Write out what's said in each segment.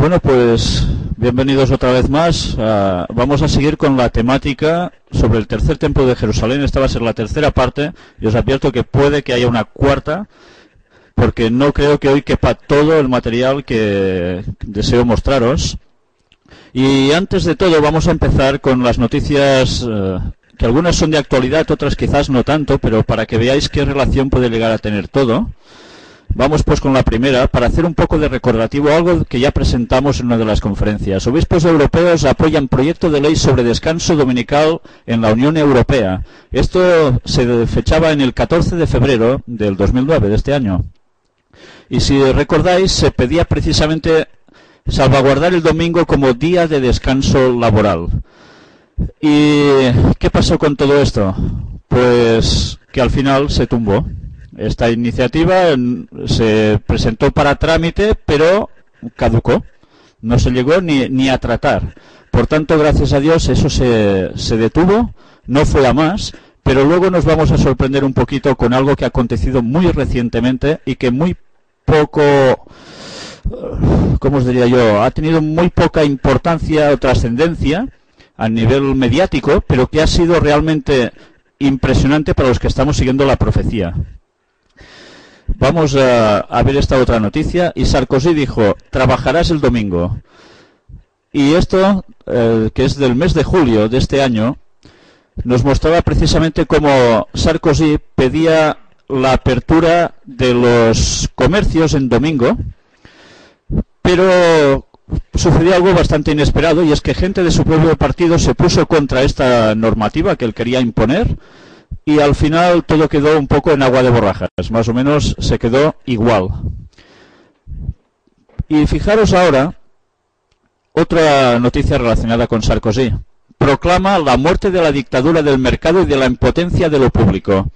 Bueno, pues bienvenidos otra vez más. Vamos a seguir con la temática sobre el tercer templo de Jerusalén. Esta va a ser la tercera parte y os advierto que puede que haya una cuarta, porque no creo que hoy quepa todo el material que deseo mostraros. Y antes de todo vamos a empezar con las noticias, que algunas son de actualidad, otras quizás no tanto, pero para que veáis qué relación puede llegar a tener todo. Vamos pues con la primera, para hacer un poco de recordativo, algo que ya presentamos en una de las conferencias. Obispos europeos apoyan proyecto de ley sobre descanso dominical en la Unión Europea. Esto se fechaba en el 14 de febrero del 2009, de este año. Y si recordáis, se pedía precisamente salvaguardar el domingo como día de descanso laboral. ¿Y qué pasó con todo esto? Pues que al final se tumbó. Esta iniciativa se presentó para trámite, pero caducó. No se llegó ni a tratar. Por tanto, gracias a Dios, eso se detuvo, no fue a más, pero luego nos vamos a sorprender un poquito con algo que ha acontecido muy recientemente y que muy poco, ¿cómo os diría yo?, ha tenido muy poca importancia o trascendencia a nivel mediático, pero que ha sido realmente impresionante para los que estamos siguiendo la profecía. Vamos a ver esta otra noticia. Y Sarkozy dijo, trabajarás el domingo. Y esto, que es del mes de julio de este año, nos mostraba precisamente cómo Sarkozy pedía la apertura de los comercios en domingo, pero sucedió algo bastante inesperado, y es que gente de su propio partido se puso contra esta normativa que él quería imponer, y al final todo quedó un poco en agua de borrajas, más o menos se quedó igual. Y fijaros ahora, otra noticia relacionada con Sarkozy. Proclama la muerte de la dictadura del mercado y de la impotencia de lo público.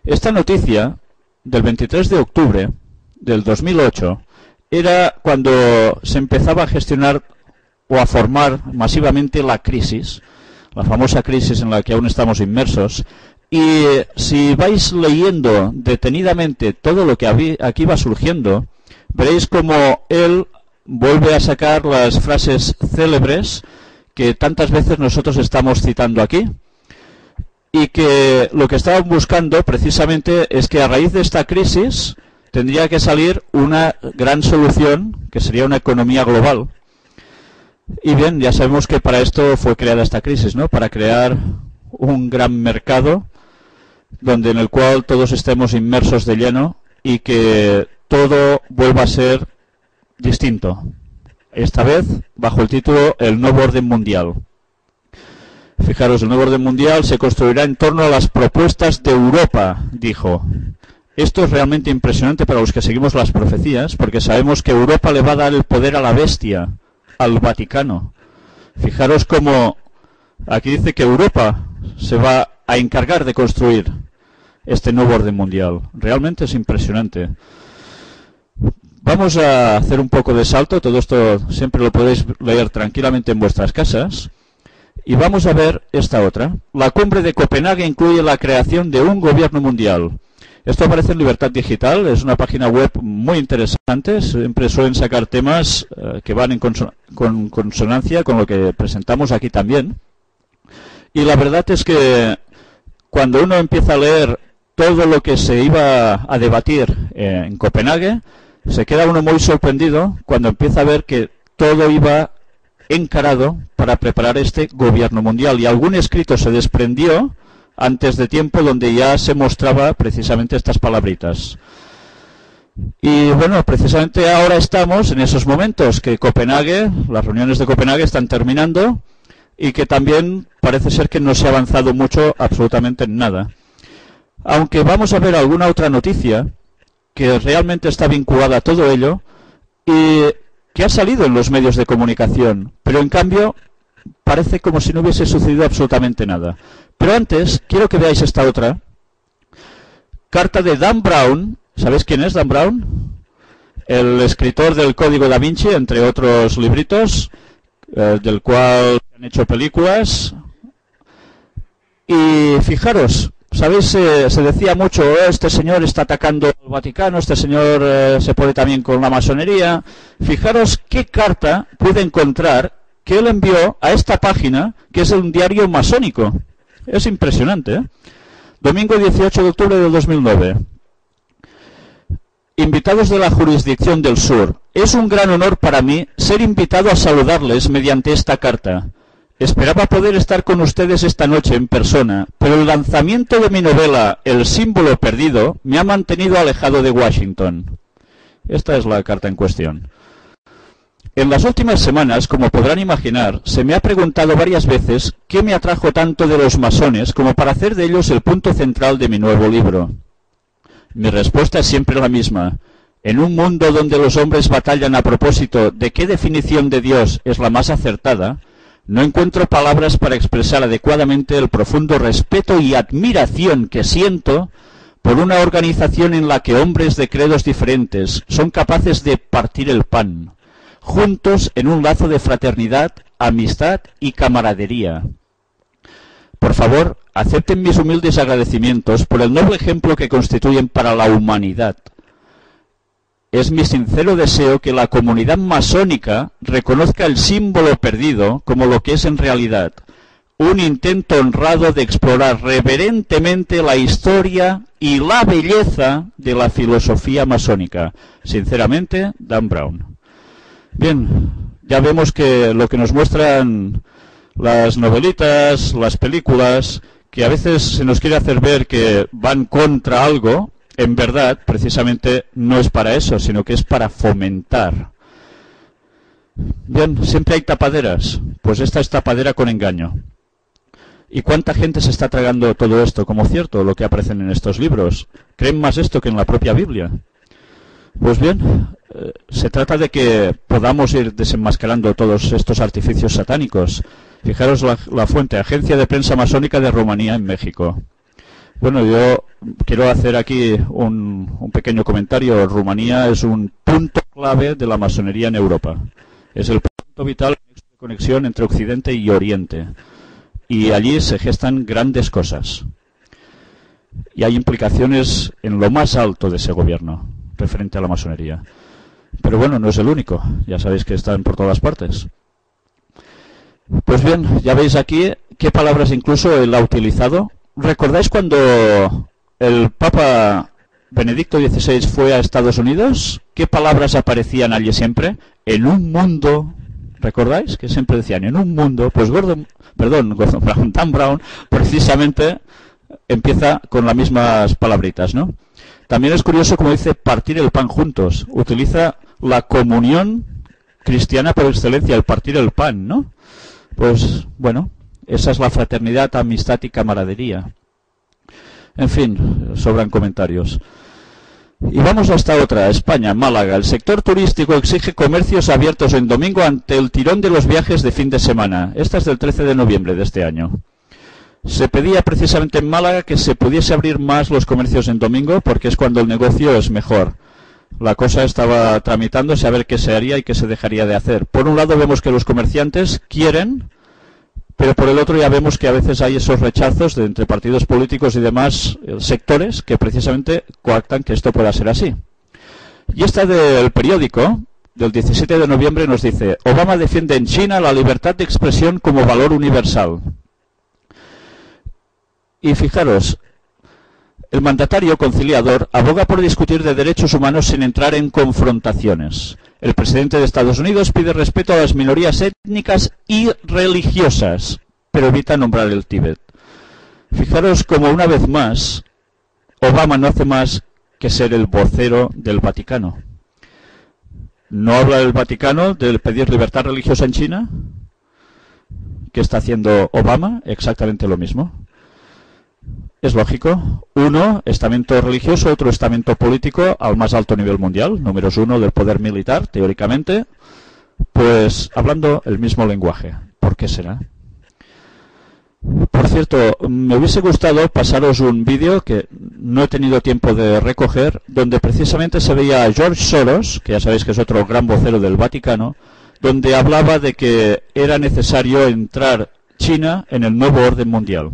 Esta noticia, del 23 de octubre del 2008, era cuando se empezaba a gestionar o a formar masivamente la crisis, la famosa crisis en la que aún estamos inmersos. Y si vais leyendo detenidamente todo lo que aquí va surgiendo, veréis como él vuelve a sacar las frases célebres que tantas veces nosotros estamos citando aquí, y que lo que estaban buscando precisamente es que a raíz de esta crisis tendría que salir una gran solución, que sería una economía global. Y bien, ya sabemos que para esto fue creada esta crisis, ¿no? Para crear un gran mercado donde en el cual todos estemos inmersos de lleno y que todo vuelva a ser distinto. Esta vez bajo el título El nuevo orden mundial. Fijaros, el nuevo orden mundial se construirá en torno a las propuestas de Europa, dijo. Esto es realmente impresionante para los que seguimos las profecías, porque sabemos que Europa le va a dar el poder a la bestia, al Vaticano. Fijaros cómo aquí dice que Europa se va a encargar de construir este nuevo orden mundial. Realmente es impresionante. Vamos a hacer un poco de salto. Todo esto siempre lo podéis leer tranquilamente en vuestras casas. Y vamos a ver esta otra. La cumbre de Copenhague incluye la creación de un gobierno mundial. Esto aparece en Libertad Digital. Es una página web muy interesante. Siempre suelen sacar temas que van en consonancia con lo que presentamos aquí también. Y la verdad es que cuando uno empieza a leer todo lo que se iba a debatir en Copenhague, se queda uno muy sorprendido cuando empieza a ver que todo iba encarado para preparar este gobierno mundial. Y algún escrito se desprendió antes de tiempo donde ya se mostraba precisamente estas palabritas. Y bueno, precisamente ahora estamos en esos momentos que Copenhague, las reuniones de Copenhague están terminando, y que también parece ser que no se ha avanzado mucho absolutamente en nada. Aunque vamos a ver alguna otra noticia que realmente está vinculada a todo ello y que ha salido en los medios de comunicación, pero en cambio parece como si no hubiese sucedido absolutamente nada. Pero antes, quiero que veáis esta otra. Carta de Dan Brown. ¿Sabéis quién es Dan Brown? El escritor del Código Da Vinci, entre otros libritos, del cual han hecho películas. Y fijaros, ¿Sabéis? Se decía mucho, este señor está atacando al Vaticano, este señor se pone también con la masonería. Fijaros qué carta pude encontrar que él envió a esta página, que es un diario masónico. Es impresionante, ¿eh? Domingo 18 de octubre del 2009. Invitados de la jurisdicción del sur, es un gran honor para mí ser invitado a saludarles mediante esta carta. Esperaba poder estar con ustedes esta noche en persona, pero el lanzamiento de mi novela El símbolo perdido me ha mantenido alejado de Washington. Esta es la carta en cuestión. En las últimas semanas, como podrán imaginar, se me ha preguntado varias veces qué me atrajo tanto de los masones como para hacer de ellos el punto central de mi nuevo libro. Mi respuesta es siempre la misma. En un mundo donde los hombres batallan a propósito de qué definición de Dios es la más acertada, no encuentro palabras para expresar adecuadamente el profundo respeto y admiración que siento por una organización en la que hombres de credos diferentes son capaces de partir el pan, juntos en un lazo de fraternidad, amistad y camaradería. Por favor, acepten mis humildes agradecimientos por el noble ejemplo que constituyen para la humanidad. Es mi sincero deseo que la comunidad masónica reconozca el símbolo perdido como lo que es en realidad, un intento honrado de explorar reverentemente la historia y la belleza de la filosofía masónica. Sinceramente, Dan Brown. Bien, ya vemos que lo que nos muestran las novelitas, las películas, que a veces se nos quiere hacer ver que van contra algo, en verdad, precisamente no es para eso, sino que es para fomentar. Bien, siempre hay tapaderas, pues esta es tapadera con engaño. ¿Y cuánta gente se está tragando todo esto como cierto, lo que aparecen en estos libros? ¿Creen más esto que en la propia Biblia? Pues bien, se trata de que podamos ir desenmascarando todos estos artificios satánicos. Fijaros la fuente, Agencia de Prensa Masónica de Rumanía en México. Bueno, yo quiero hacer aquí un pequeño comentario. Rumanía es un punto clave de la masonería en Europa. Es el punto vital de conexión entre Occidente y Oriente. Y allí se gestan grandes cosas. Y hay implicaciones en lo más alto de ese gobierno, referente a la masonería. Pero bueno, no es el único. Ya sabéis que están por todas partes. Pues bien, ya veis aquí qué palabras incluso él ha utilizado. ¿Recordáis cuando el Papa Benedicto XVI fue a Estados Unidos? ¿Qué palabras aparecían allí siempre? En un mundo, ¿recordáis? Que siempre decían, en un mundo, pues Dan Brown, precisamente empieza con las mismas palabritas, ¿no? También es curioso como dice partir el pan juntos. Utiliza la comunión cristiana por excelencia, el partir el pan, ¿no? Pues, bueno, esa es la fraternidad, amistad y camaradería. En fin, sobran comentarios. Y vamos hasta otra, España, Málaga. El sector turístico exige comercios abiertos en domingo ante el tirón de los viajes de fin de semana. Esta es del 13 de noviembre de este año. Se pedía precisamente en Málaga que se pudiese abrir más los comercios en domingo porque es cuando el negocio es mejor. La cosa estaba tramitándose a ver qué se haría y qué se dejaría de hacer. Por un lado vemos que los comerciantes quieren, pero por el otro ya vemos que a veces hay esos rechazos de entre partidos políticos y demás sectores que precisamente coactan que esto pueda ser así. Y esta del periódico, del 17 de noviembre, nos dice: Obama defiende en China la libertad de expresión como valor universal. Y fijaros, el mandatario conciliador aboga por discutir de derechos humanos sin entrar en confrontaciones. El presidente de Estados Unidos pide respeto a las minorías étnicas y religiosas, pero evita nombrar el Tíbet. Fijaros como una vez más, Obama no hace más que ser el vocero del Vaticano. ¿No habla el Vaticano de pedir libertad religiosa en China? ¿Qué está haciendo Obama? Exactamente lo mismo. Es lógico. Uno, estamento religioso, otro estamento político al más alto nivel mundial, números uno del poder militar, teóricamente, pues hablando el mismo lenguaje. ¿Por qué será? Por cierto, me hubiese gustado pasaros un vídeo que no he tenido tiempo de recoger, donde precisamente se veía a George Soros, que ya sabéis que es otro gran vocero del Vaticano, donde hablaba de que era necesario entrar China en el nuevo orden mundial.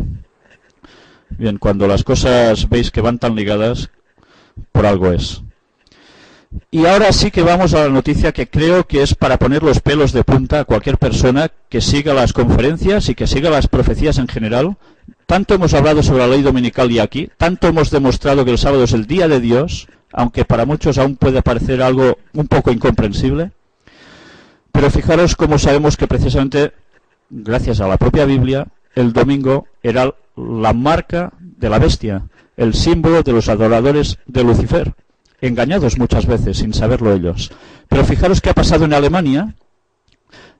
Bien, cuando las cosas veis que van tan ligadas, por algo es. Y ahora sí que vamos a la noticia que creo que es para poner los pelos de punta a cualquier persona que siga las conferencias y que siga las profecías en general. Tanto hemos hablado sobre la ley dominical y aquí, tanto hemos demostrado que el sábado es el día de Dios, aunque para muchos aún puede parecer algo un poco incomprensible. Pero fijaros cómo sabemos que precisamente, gracias a la propia Biblia, el domingo era la marca de la bestia, el símbolo de los adoradores de Lucifer, engañados muchas veces sin saberlo ellos. Pero fijaros qué ha pasado en Alemania,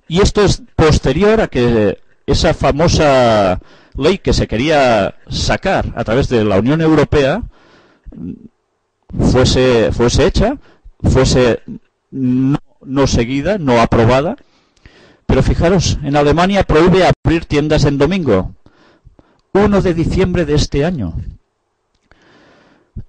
y esto es posterior a que esa famosa ley que se quería sacar a través de la Unión Europea fuese hecha, fuese no seguida, no aprobada. Pero fijaros, en Alemania prohíbe abrir tiendas en domingo, 1 de diciembre de este año.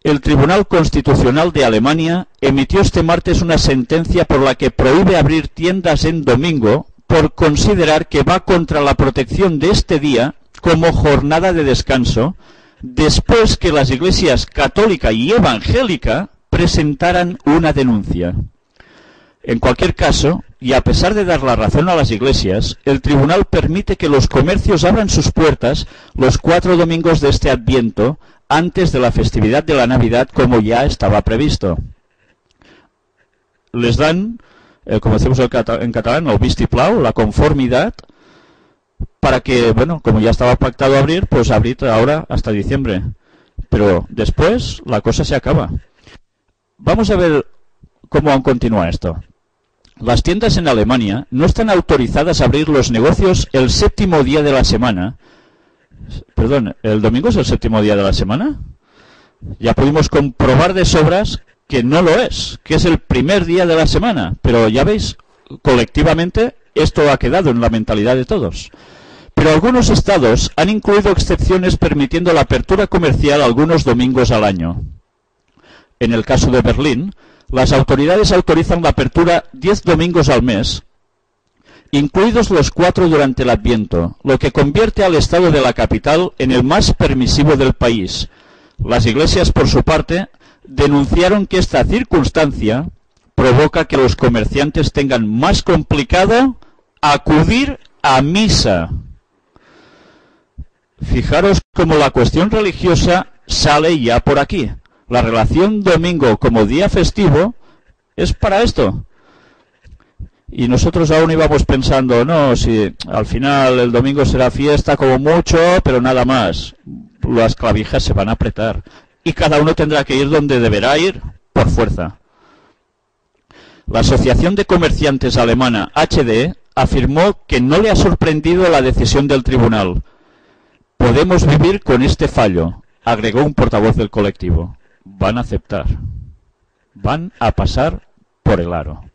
El Tribunal Constitucional de Alemania emitió este martes una sentencia por la que prohíbe abrir tiendas en domingo por considerar que va contra la protección de este día como jornada de descanso, después que las iglesias católica y evangélica presentaran una denuncia. En cualquier caso, y a pesar de dar la razón a las iglesias, el tribunal permite que los comercios abran sus puertas los 4 domingos de este Adviento, antes de la festividad de la Navidad, como ya estaba previsto. Les dan, como decimos en catalán, el vistiplau, la conformidad, para que, bueno, como ya estaba pactado abrir, pues abrir ahora hasta diciembre. Pero después la cosa se acaba. Vamos a ver cómo continúa esto. Las tiendas en Alemania no están autorizadas a abrir los negocios el 7º día de la semana. Perdón, ¿el domingo es el 7º día de la semana? Ya pudimos comprobar de sobras que no lo es, que es el primer día de la semana. Pero ya veis, colectivamente esto ha quedado en la mentalidad de todos. Pero algunos estados han incluido excepciones permitiendo la apertura comercial algunos domingos al año. En el caso de Berlín, las autoridades autorizan la apertura 10 domingos al mes, incluidos los 4 durante el Adviento, lo que convierte al estado de la capital en el más permisivo del país. Las iglesias, por su parte, denunciaron que esta circunstancia provoca que los comerciantes tengan más complicado acudir a misa. Fijaros cómo la cuestión religiosa sale ya por aquí. La relación domingo como día festivo es para esto. Y nosotros aún íbamos pensando, no, si al final el domingo será fiesta como mucho, pero nada más. Las clavijas se van a apretar. Y cada uno tendrá que ir donde deberá ir por fuerza. La Asociación de Comerciantes Alemana, HD, afirmó que no le ha sorprendido la decisión del tribunal. Podemos vivir con este fallo, agregó un portavoz del colectivo. Van a aceptar. Van a pasar por el aro.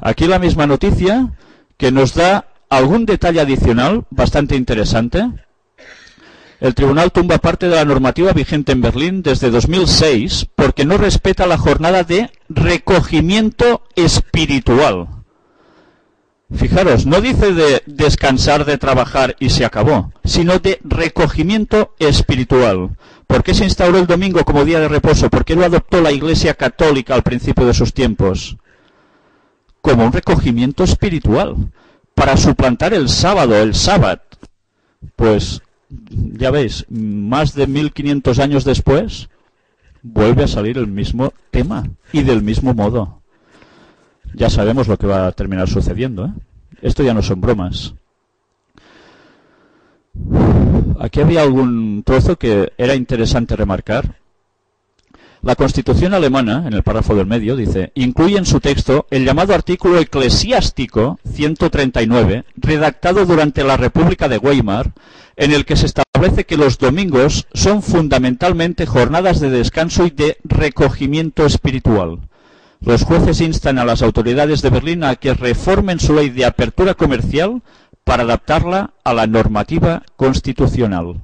Aquí la misma noticia que nos da algún detalle adicional bastante interesante. El tribunal tumba parte de la normativa vigente en Berlín desde 2006 porque no respeta la jornada de recogimiento espiritual. Fijaros, no dice de descansar, de trabajar y se acabó, sino de recogimiento espiritual. ¿Por qué se instauró el domingo como día de reposo? ¿Por qué lo adoptó la Iglesia Católica al principio de sus tiempos? Como un recogimiento espiritual, para suplantar el sábado, el sábado. Pues, ya veis, más de 1500 años después, vuelve a salir el mismo tema y del mismo modo. Ya sabemos lo que va a terminar sucediendo, ¿eh? Esto ya no son bromas. Aquí había algún trozo que era interesante remarcar. La Constitución alemana, en el párrafo del medio, dice, incluye en su texto el llamado artículo eclesiástico 139, redactado durante la República de Weimar, en el que se establece que los domingos son fundamentalmente jornadas de descanso y de recogimiento espiritual. Los jueces instan a las autoridades de Berlín a que reformen su ley de apertura comercial para adaptarla a la normativa constitucional.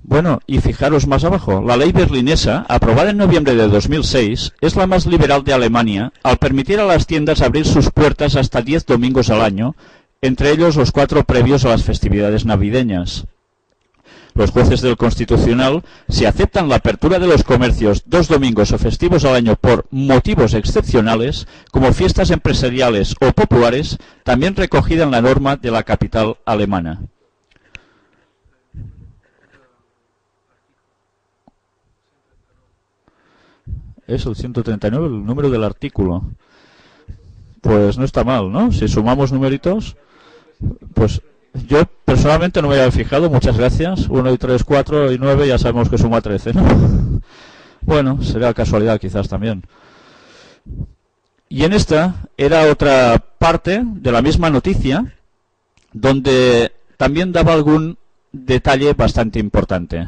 Bueno, y fijaros más abajo, la ley berlinesa, aprobada en noviembre de 2006, es la más liberal de Alemania al permitir a las tiendas abrir sus puertas hasta 10 domingos al año, entre ellos los 4 previos a las festividades navideñas. Los jueces del Constitucional, si aceptan la apertura de los comercios 2 domingos o festivos al año por motivos excepcionales, como fiestas empresariales o populares, también recogida en la norma de la capital alemana. Es el 139 el número del artículo. Pues no está mal, ¿no? Si sumamos numeritos, pues yo personalmente no me había fijado, muchas gracias. 1 y 3, 4 y 9, ya sabemos que suma 13, ¿no? Bueno, será casualidad quizás también. Y en esta era otra parte de la misma noticia, donde también daba algún detalle bastante importante.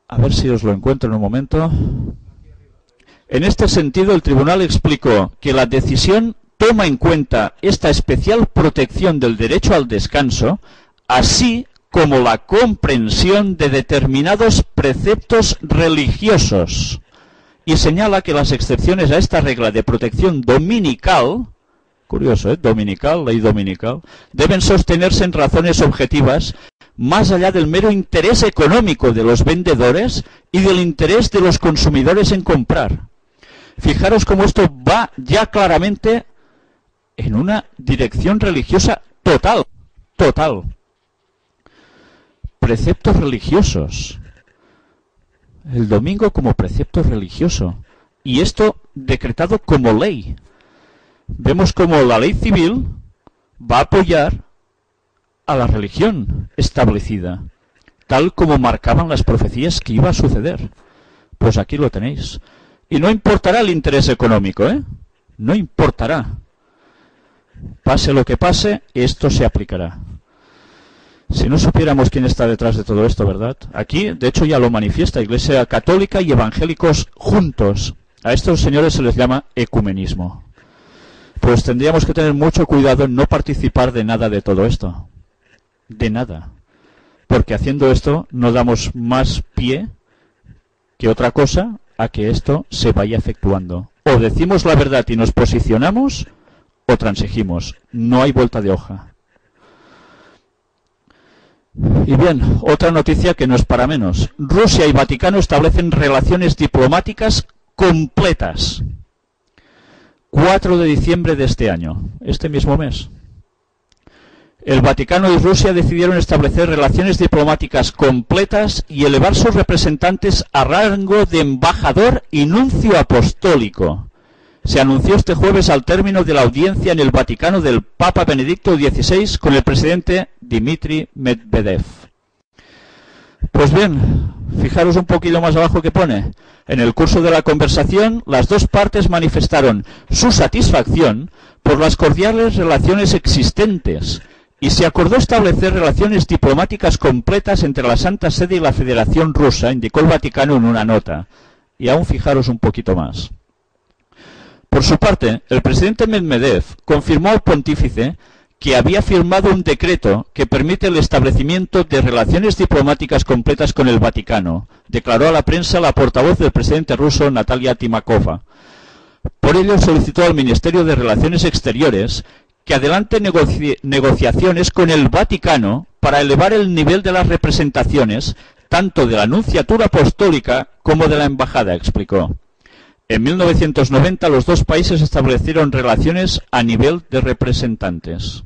A ver si os lo encuentro en un momento. En este sentido, el tribunal explicó que la decisión toma en cuenta esta especial protección del derecho al descanso, así como la comprensión de determinados preceptos religiosos, y señala que las excepciones a esta regla de protección dominical, curioso, dominical, ley dominical, deben sostenerse en razones objetivas más allá del mero interés económico de los vendedores y del interés de los consumidores en comprar. Fijaros cómo esto va ya claramente en una dirección religiosa total. Preceptos religiosos. El domingo como precepto religioso. Y esto decretado como ley. Vemos como la ley civil va a apoyar a la religión establecida, tal como marcaban las profecías que iba a suceder. Pues aquí lo tenéis. Y no importará el interés económico, ¿eh? No importará. Pase lo que pase, esto se aplicará. Si no supiéramos quién está detrás de todo esto, ¿verdad? Aquí, de hecho, ya lo manifiesta Iglesia Católica y evangélicos juntos. A estos señores se les llama ecumenismo. Pues tendríamos que tener mucho cuidado en no participar de nada de todo esto. De nada. Porque haciendo esto no damos más pie que otra cosa a que esto se vaya efectuando. O decimos la verdad y nos posicionamos, o transigimos. No hay vuelta de hoja. Y bien, otra noticia que no es para menos. Rusia y Vaticano establecen relaciones diplomáticas completas. 4 de diciembre de este año, este mismo mes. El Vaticano y Rusia decidieron establecer relaciones diplomáticas completas y elevar sus representantes a rango de embajador y nuncio apostólico. Se anunció este jueves al término de la audiencia en el Vaticano del Papa Benedicto XVI con el presidente Dmitry Medvedev. Pues bien, fijaros un poquito más abajo que pone. En el curso de la conversación, las dos partes manifestaron su satisfacción por las cordiales relaciones existentes y se acordó establecer relaciones diplomáticas completas entre la Santa Sede y la Federación Rusa, indicó el Vaticano en una nota. Y aún fijaros un poquito más. Por su parte, el presidente Medvedev confirmó al pontífice que había firmado un decreto que permite el establecimiento de relaciones diplomáticas completas con el Vaticano, declaró a la prensa la portavoz del presidente ruso Natalia Timakova. Por ello solicitó al Ministerio de Relaciones Exteriores que adelante negociaciones con el Vaticano para elevar el nivel de las representaciones, tanto de la Nunciatura Apostólica como de la Embajada, explicó. En 1990 los dos países establecieron relaciones a nivel de representantes.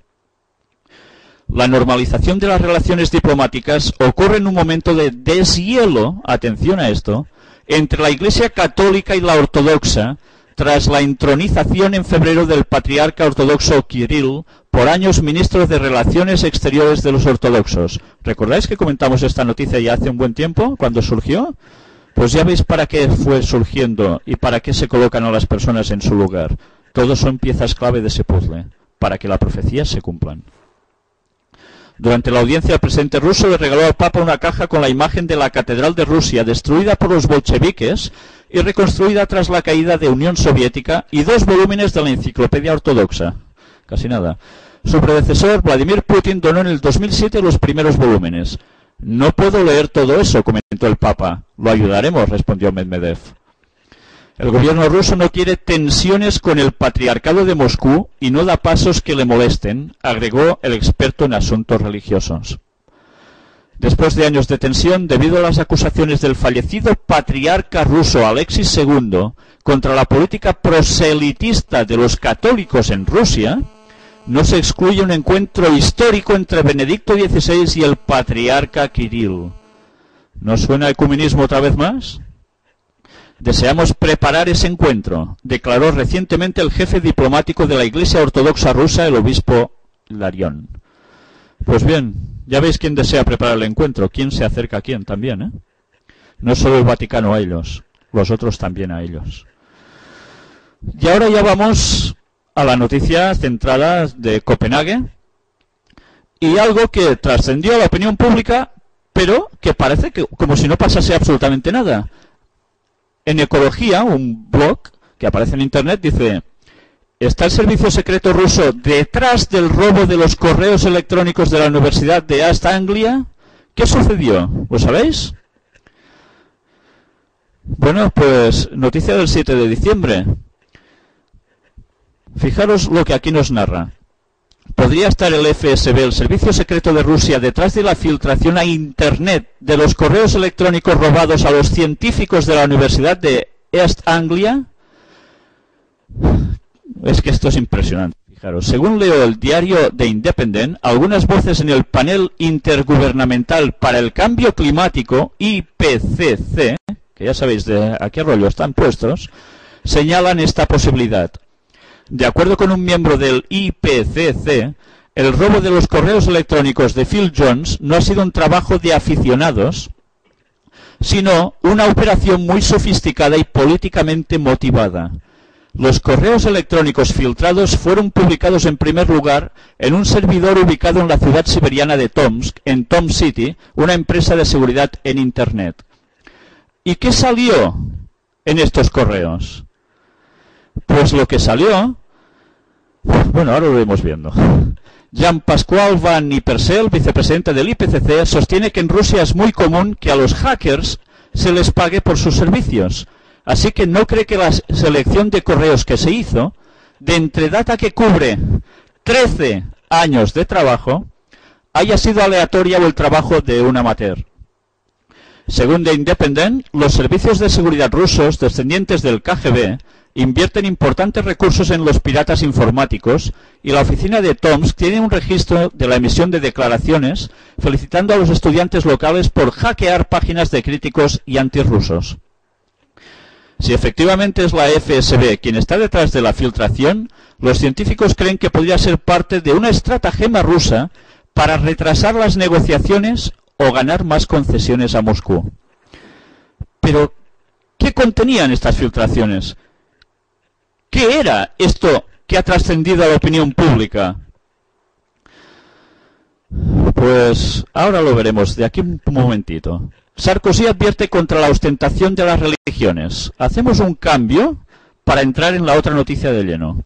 La normalización de las relaciones diplomáticas ocurre en un momento de deshielo, atención a esto, entre la Iglesia Católica y la Ortodoxa, tras la intronización en febrero del patriarca ortodoxo Kirill, por años ministro de Relaciones Exteriores de los ortodoxos. ¿Recordáis que comentamos esta noticia ya hace un buen tiempo, cuando surgió? Pues ya veis para qué fue surgiendo y para qué se colocan a las personas en su lugar. Todos son piezas clave de ese puzzle, para que las profecías se cumplan. Durante la audiencia, el presidente ruso le regaló al Papa una caja con la imagen de la Catedral de Rusia, destruida por los bolcheviques y reconstruida tras la caída de Unión Soviética, y 2 volúmenes de la Enciclopedia Ortodoxa. Casi nada. Su predecesor, Vladimir Putin, donó en el 2007 los primeros volúmenes. No puedo leer todo eso, comentó el Papa. Lo ayudaremos, respondió Medvedev. El gobierno ruso no quiere tensiones con el patriarcado de Moscú y no da pasos que le molesten, agregó el experto en asuntos religiosos. después de años de tensión debido a las acusaciones del fallecido patriarca ruso Alexis II contra la política proselitista de los católicos en Rusia, no se excluye un encuentro histórico entre Benedicto XVI y el patriarca Kirill. ¿No suena ecumenismo otra vez más? Deseamos preparar ese encuentro, declaró recientemente el jefe diplomático de la Iglesia Ortodoxa rusa, el obispo Larión. Pues bien, ya veis quién desea preparar el encuentro, quién se acerca a quién también, ¿eh? No solo el Vaticano a ellos, los otros también a ellos. Y ahora ya vamos a la noticia centrada de Copenhague y algo que trascendió a la opinión pública, pero que parece que como si no pasase absolutamente nada. En Ecología, un blog que aparece en internet, dice: ¿está el servicio secreto ruso detrás del robo de los correos electrónicos de la Universidad de East Anglia? ¿Qué sucedió? ¿Lo sabéis? Bueno, pues noticia del 7 de diciembre. Fijaros lo que aquí nos narra. ¿Podría estar el FSB, el Servicio Secreto de Rusia, detrás de la filtración a Internet de los correos electrónicos robados a los científicos de la Universidad de East Anglia? Es que esto es impresionante. Fijaros, según leo el diario The Independent, algunas voces en el panel intergubernamental para el cambio climático, IPCC, que ya sabéis de a qué rollo están puestos, señalan esta posibilidad. De acuerdo con un miembro del IPCC, el robo de los correos electrónicos de Phil Jones no ha sido un trabajo de aficionados, sino una operación muy sofisticada y políticamente motivada. Los correos electrónicos filtrados fueron publicados en primer lugar en un servidor ubicado en la ciudad siberiana de Tomsk, en Tom City, una empresa de seguridad en Internet. ¿Y qué salió en estos correos? Pues lo que salió, bueno, ahora lo iremos viendo. Jean-Pascual Van Ippersel, vicepresidente del IPCC, sostiene que en Rusia es muy común que a los hackers se les pague por sus servicios. Así que no cree que la selección de correos que se hizo, de entre data que cubre 13 años de trabajo, haya sido aleatoria o el trabajo de un amateur. Según The Independent, los servicios de seguridad rusos, descendientes del KGB, invierten importantes recursos en los piratas informáticos y la oficina de Tomsk tiene un registro de la emisión de declaraciones felicitando a los estudiantes locales por hackear páginas de críticos y antirrusos. Si efectivamente es la FSB quien está detrás de la filtración, los científicos creen que podría ser parte de una estratagema rusa para retrasar las negociaciones o ganar más concesiones a Moscú. Pero, ¿qué contenían estas filtraciones? ¿Qué era esto que ha trascendido a la opinión pública? Pues ahora lo veremos, de aquí un momentito. Sarkozy advierte contra la ostentación de las religiones. Hacemos un cambio para entrar en la otra noticia de lleno.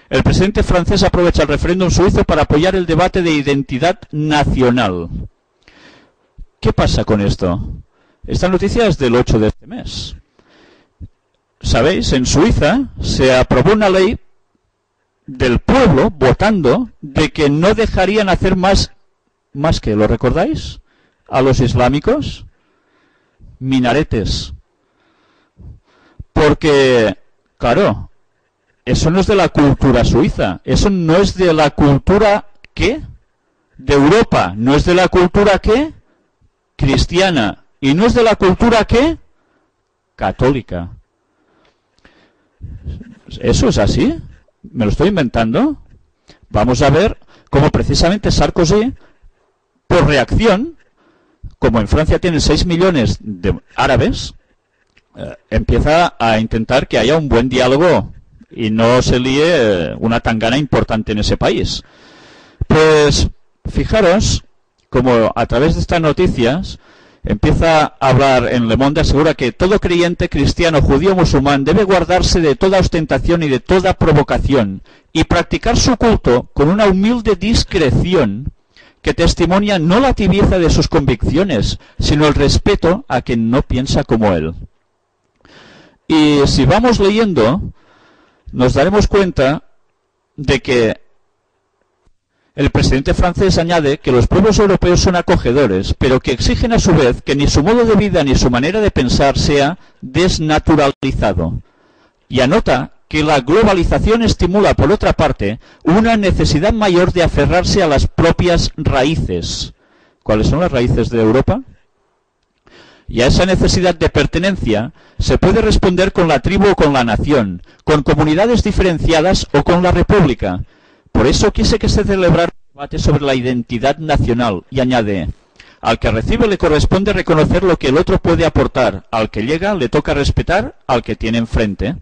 El presidente francés aprovecha el referéndum suizo para apoyar el debate de identidad nacional. ¿Qué pasa con esto? Esta noticia es del 8 de este mes. ¿Sabéis? En Suiza se aprobó una ley del pueblo votando de que no dejarían hacer más que, ¿lo recordáis? A los islámicos, minaretes. Porque, claro, eso no es de la cultura suiza, eso no es de la cultura, ¿qué? De Europa, no es de la cultura, ¿qué? Cristiana, y no es de la cultura, ¿qué? Católica. ¿Eso es así? ¿Me lo estoy inventando? Vamos a ver cómo precisamente Sarkozy, por reacción, como en Francia tienen 6 millones de árabes, empieza a intentar que haya un buen diálogo y no se líe una tangana importante en ese país. Pues fijaros como a través de estas noticias empieza a hablar en Le Monde, asegura que todo creyente cristiano, judío o musulmán debe guardarse de toda ostentación y de toda provocación y practicar su culto con una humilde discreción que testimonia no la tibieza de sus convicciones, sino el respeto a quien no piensa como él. Y si vamos leyendo, nos daremos cuenta de que El presidente francés añade que los pueblos europeos son acogedores, pero que exigen a su vez que ni su modo de vida ni su manera de pensar sea desnaturalizado. Y anota que la globalización estimula, por otra parte, una necesidad mayor de aferrarse a las propias raíces. ¿Cuáles son las raíces de Europa? Y a esa necesidad de pertenencia se puede responder con la tribu o con la nación, con comunidades diferenciadas o con la república. Por eso quise que se celebrara un debate sobre la identidad nacional, y añade: al que recibe le corresponde reconocer lo que el otro puede aportar, al que llega le toca respetar al que tiene enfrente.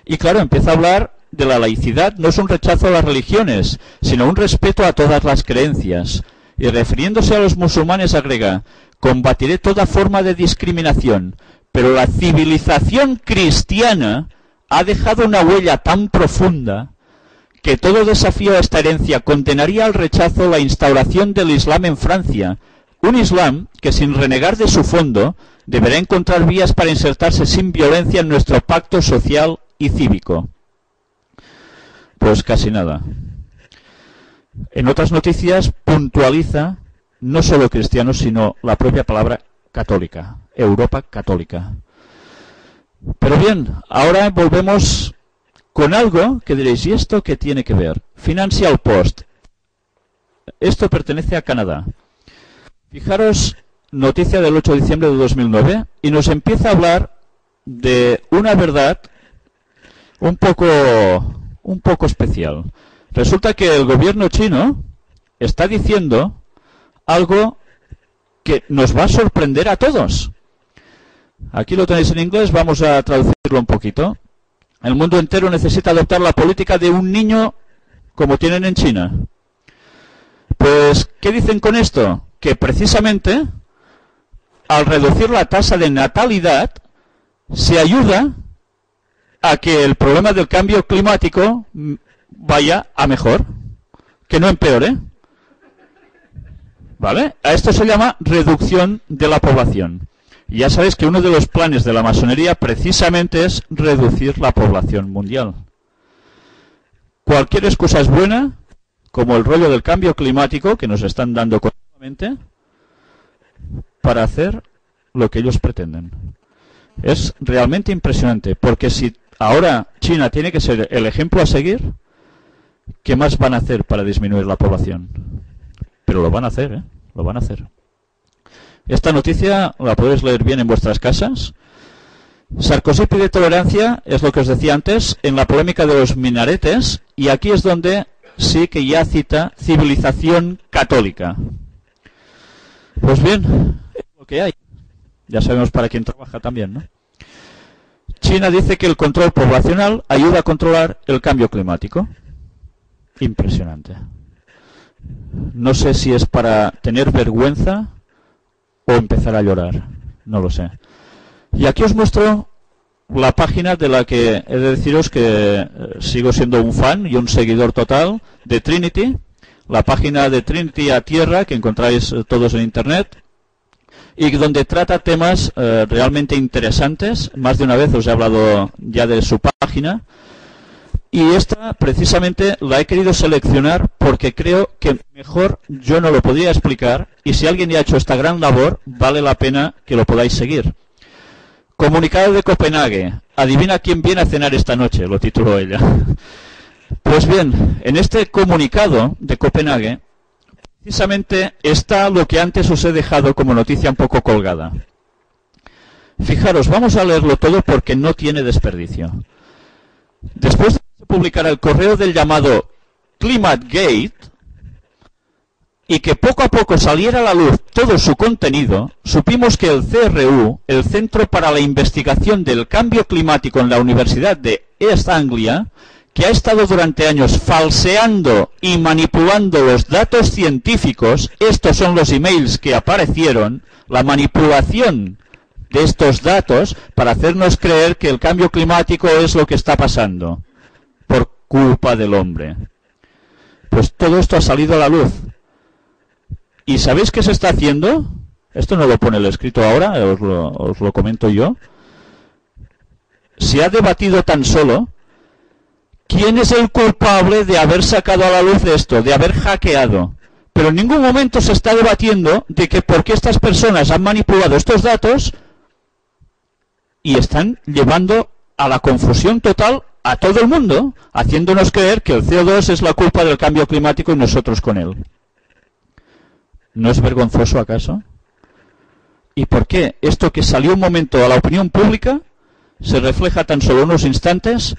Y claro, empieza a hablar de la laicidad, no es un rechazo a las religiones, sino un respeto a todas las creencias. Y refiriéndose a los musulmanes agrega: combatiré toda forma de discriminación, pero la civilización cristiana ha dejado una huella tan profunda que todo desafío a esta herencia condenaría al rechazo la instauración del Islam en Francia, un Islam que, sin renegar de su fondo, deberá encontrar vías para insertarse sin violencia en nuestro pacto social y cívico. Pues casi nada. En otras noticias puntualiza no solo cristianos, sino la propia palabra católica, Europa católica. Pero bien, ahora volvemos con algo que diréis: ¿y esto qué tiene que ver? Financial Post. Esto pertenece a Canadá. Fijaros, noticia del 8 de diciembre de 2009, y nos empieza a hablar de una verdad un poco especial. Resulta que el gobierno chino está diciendo algo que nos va a sorprender a todos. Aquí lo tenéis en inglés, vamos a traducirlo un poquito. El mundo entero necesita adoptar la política de un niño como tienen en China. Pues, ¿qué dicen con esto? Que precisamente al reducir la tasa de natalidad se ayuda a que el problema del cambio climático vaya a mejor, que no empeore. ¿Vale? A esto se llama reducción de la población. Y ya sabéis que uno de los planes de la masonería precisamente es reducir la población mundial. Cualquier excusa es buena, como el rollo del cambio climático que nos están dando continuamente, para hacer lo que ellos pretenden. Es realmente impresionante, porque si ahora China tiene que ser el ejemplo a seguir, ¿qué más van a hacer para disminuir la población? Pero lo van a hacer, ¿eh? Lo van a hacer. Esta noticia la podéis leer bien en vuestras casas. Sarkozy pide tolerancia, es lo que os decía antes, en la polémica de los minaretes, y aquí es donde sí que ya cita civilización católica. Pues bien, es lo que hay. Ya sabemos para quién trabaja también, ¿no? China dice que el control poblacional ayuda a controlar el cambio climático. Impresionante. No sé si es para tener vergüenza o empezar a llorar. No lo sé. Y aquí os muestro la página de la que he de deciros que sigo siendo un fan y un seguidor total de Trinity. La página de Trinity a Tierra, que encontráis todos en Internet, y donde trata temas realmente interesantes. Más de una vez os he hablado ya de su página. Y esta precisamente la he querido seleccionar porque creo que mejor yo no lo podría explicar, y si alguien ya ha hecho esta gran labor, vale la pena que lo podáis seguir. Comunicado de Copenhague. Adivina quién viene a cenar esta noche, lo tituló ella. Pues bien, en este comunicado de Copenhague, precisamente está lo que antes os he dejado como noticia un poco colgada. Fijaros, vamos a leerlo todo porque no tiene desperdicio. Después de publicar el correo del llamado ClimateGate y que poco a poco saliera a la luz todo su contenido, supimos que el CRU, el Centro para la Investigación del Cambio Climático en la Universidad de East Anglia, que ha estado durante años falseando y manipulando los datos científicos, estos son los emails que aparecieron, la manipulación de estos datos para hacernos creer que el cambio climático es lo que está pasando por culpa del hombre. Pues todo esto ha salido a la luz. ¿Y sabéis qué se está haciendo? Esto no lo pone el escrito ahora, os lo comento yo. Se ha debatido tan solo ¿quién es el culpable de haber sacado a la luz esto, de haber hackeado? Pero en ningún momento se está debatiendo de que por qué estas personas han manipulado estos datos y están llevando a la confusión total a todo el mundo, haciéndonos creer que el CO2 es la culpa del cambio climático y nosotros con él. ¿No es vergonzoso acaso? ¿Y por qué esto que salió un momento a la opinión pública se refleja tan solo unos instantes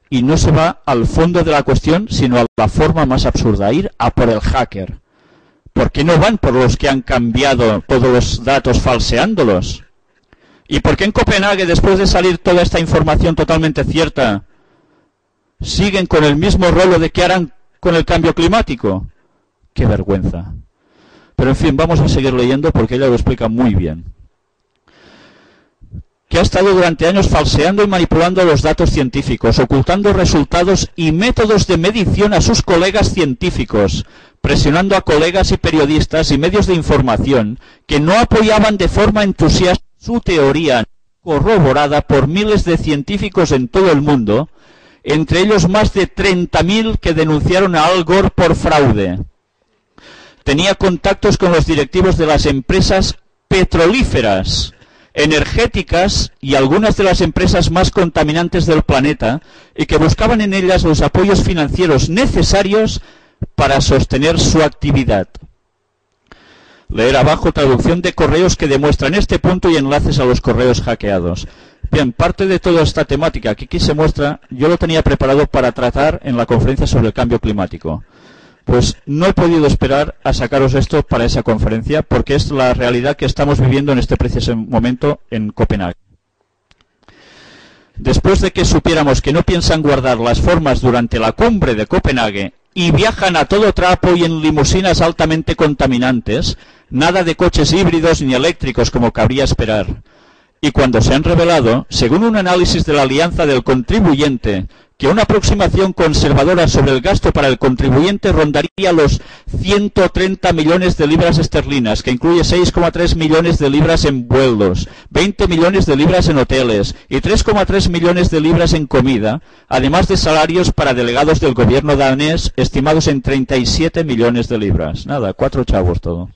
y no se va al fondo de la cuestión, sino a la forma más absurda, ir a por el hacker? ¿Por qué no van por los que han cambiado todos los datos falseándolos? ¿Y por qué en Copenhague, después de salir toda esta información totalmente cierta, siguen con el mismo rollo de que harán con el cambio climático? ¡Qué vergüenza! Pero en fin, vamos a seguir leyendo porque ella lo explica muy bien. Que ha estado durante años falseando y manipulando los datos científicos, ocultando resultados y métodos de medición a sus colegas científicos, presionando a colegas y periodistas y medios de información que no apoyaban de forma entusiasta su teoría corroborada por miles de científicos en todo el mundo, entre ellos más de 30.000 que denunciaron a Al Gore por fraude. Tenía contactos con los directivos de las empresas petrolíferas, energéticas y algunas de las empresas más contaminantes del planeta y que buscaban en ellas los apoyos financieros necesarios para sostener su actividad. Leer abajo traducción de correos que demuestran este punto y enlaces a los correos hackeados. Bien, parte de toda esta temática que aquí se muestra, yo lo tenía preparado para tratar en la conferencia sobre el cambio climático. Pues no he podido esperar a sacaros esto para esa conferencia, porque es la realidad que estamos viviendo en este preciso momento en Copenhague. Después de que supiéramos que no piensan guardar las formas durante la cumbre de Copenhague y viajan a todo trapo y en limusinas altamente contaminantes, nada de coches híbridos ni eléctricos como cabría esperar. Y cuando se han revelado, según un análisis de la Alianza del Contribuyente, que una aproximación conservadora sobre el gasto para el contribuyente rondaría los 130 millones de libras esterlinas, que incluye 6,3 millones de libras en vuelos, 20 millones de libras en hoteles y 3,3 millones de libras en comida, además de salarios para delegados del gobierno danés estimados en 37 millones de libras. Nada, 4 chavos todo.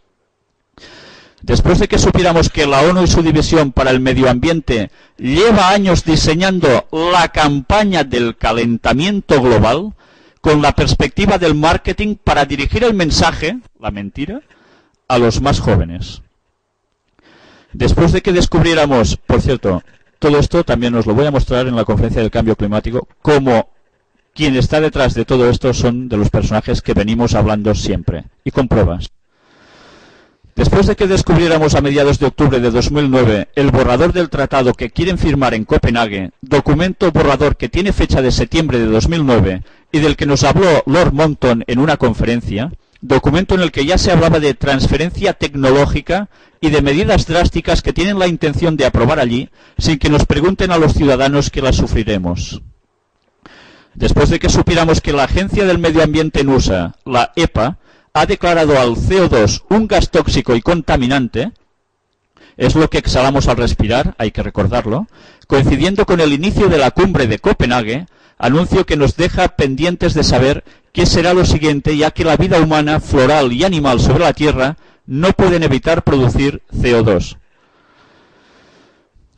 Después de que supiéramos que la ONU y su división para el medio ambiente lleva años diseñando la campaña del calentamiento global con la perspectiva del marketing para dirigir el mensaje, la mentira, a los más jóvenes. Después de que descubriéramos, por cierto, todo esto también os lo voy a mostrar en la conferencia del cambio climático, como quien está detrás de todo esto son de los personajes que venimos hablando siempre, y con pruebas. Después de que descubriéramos a mediados de octubre de 2009 el borrador del tratado que quieren firmar en Copenhague, documento borrador que tiene fecha de septiembre de 2009 y del que nos habló Lord Monckton en una conferencia, documento en el que ya se hablaba de transferencia tecnológica y de medidas drásticas que tienen la intención de aprobar allí sin que nos pregunten a los ciudadanos que las sufriremos. Después de que supiéramos que la Agencia del Medio Ambiente en USA, la EPA, ha declarado al CO2 un gas tóxico y contaminante, es lo que exhalamos al respirar, hay que recordarlo, coincidiendo con el inicio de la cumbre de Copenhague, anuncio que nos deja pendientes de saber qué será lo siguiente, ya que la vida humana, floral y animal sobre la Tierra no pueden evitar producir CO2.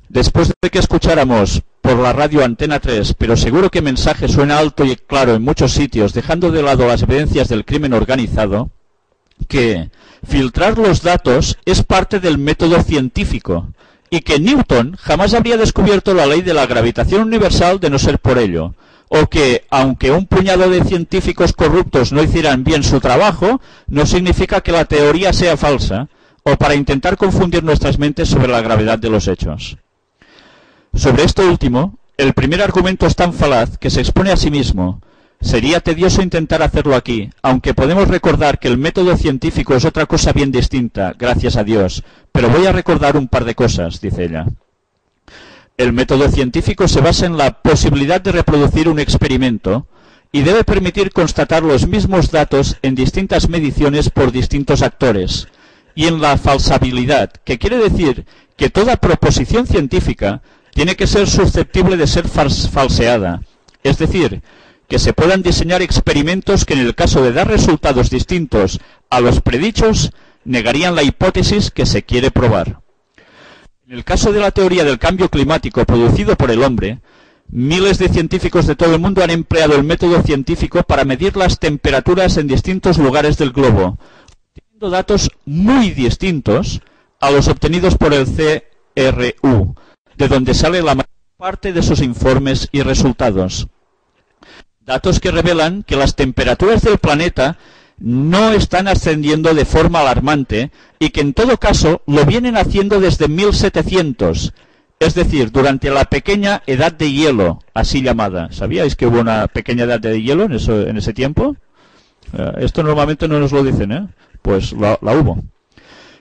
Después de que escucháramos por la radio Antena 3, pero seguro que mensaje suena alto y claro en muchos sitios, dejando de lado las evidencias del crimen organizado, que filtrar los datos es parte del método científico y que Newton jamás habría descubierto la ley de la gravitación universal de no ser por ello, o que, aunque un puñado de científicos corruptos no hicieran bien su trabajo, no significa que la teoría sea falsa, o para intentar confundir nuestras mentes sobre la gravedad de los hechos. Sobre esto último, el primer argumento es tan falaz que se expone a sí mismo. Sería tedioso intentar hacerlo aquí, aunque podemos recordar que el método científico es otra cosa bien distinta, gracias a Dios, pero voy a recordar un par de cosas, dice ella. El método científico se basa en la posibilidad de reproducir un experimento y debe permitir constatar los mismos datos en distintas mediciones por distintos actores, y en la falsabilidad, que quiere decir que toda proposición científica tiene que ser susceptible de ser falseada, es decir, que se puedan diseñar experimentos que en el caso de dar resultados distintos a los predichos, negarían la hipótesis que se quiere probar. En el caso de la teoría del cambio climático producido por el hombre, miles de científicos de todo el mundo han empleado el método científico para medir las temperaturas en distintos lugares del globo, obteniendo datos muy distintos a los obtenidos por el CRU, de donde sale la mayor parte de sus informes y resultados. Datos que revelan que las temperaturas del planeta no están ascendiendo de forma alarmante y que en todo caso lo vienen haciendo desde 1700, es decir, durante la pequeña edad de hielo, así llamada. ¿Sabíais que hubo una pequeña edad de hielo en ese tiempo? Esto normalmente no nos lo dicen, ¿eh? Pues la hubo.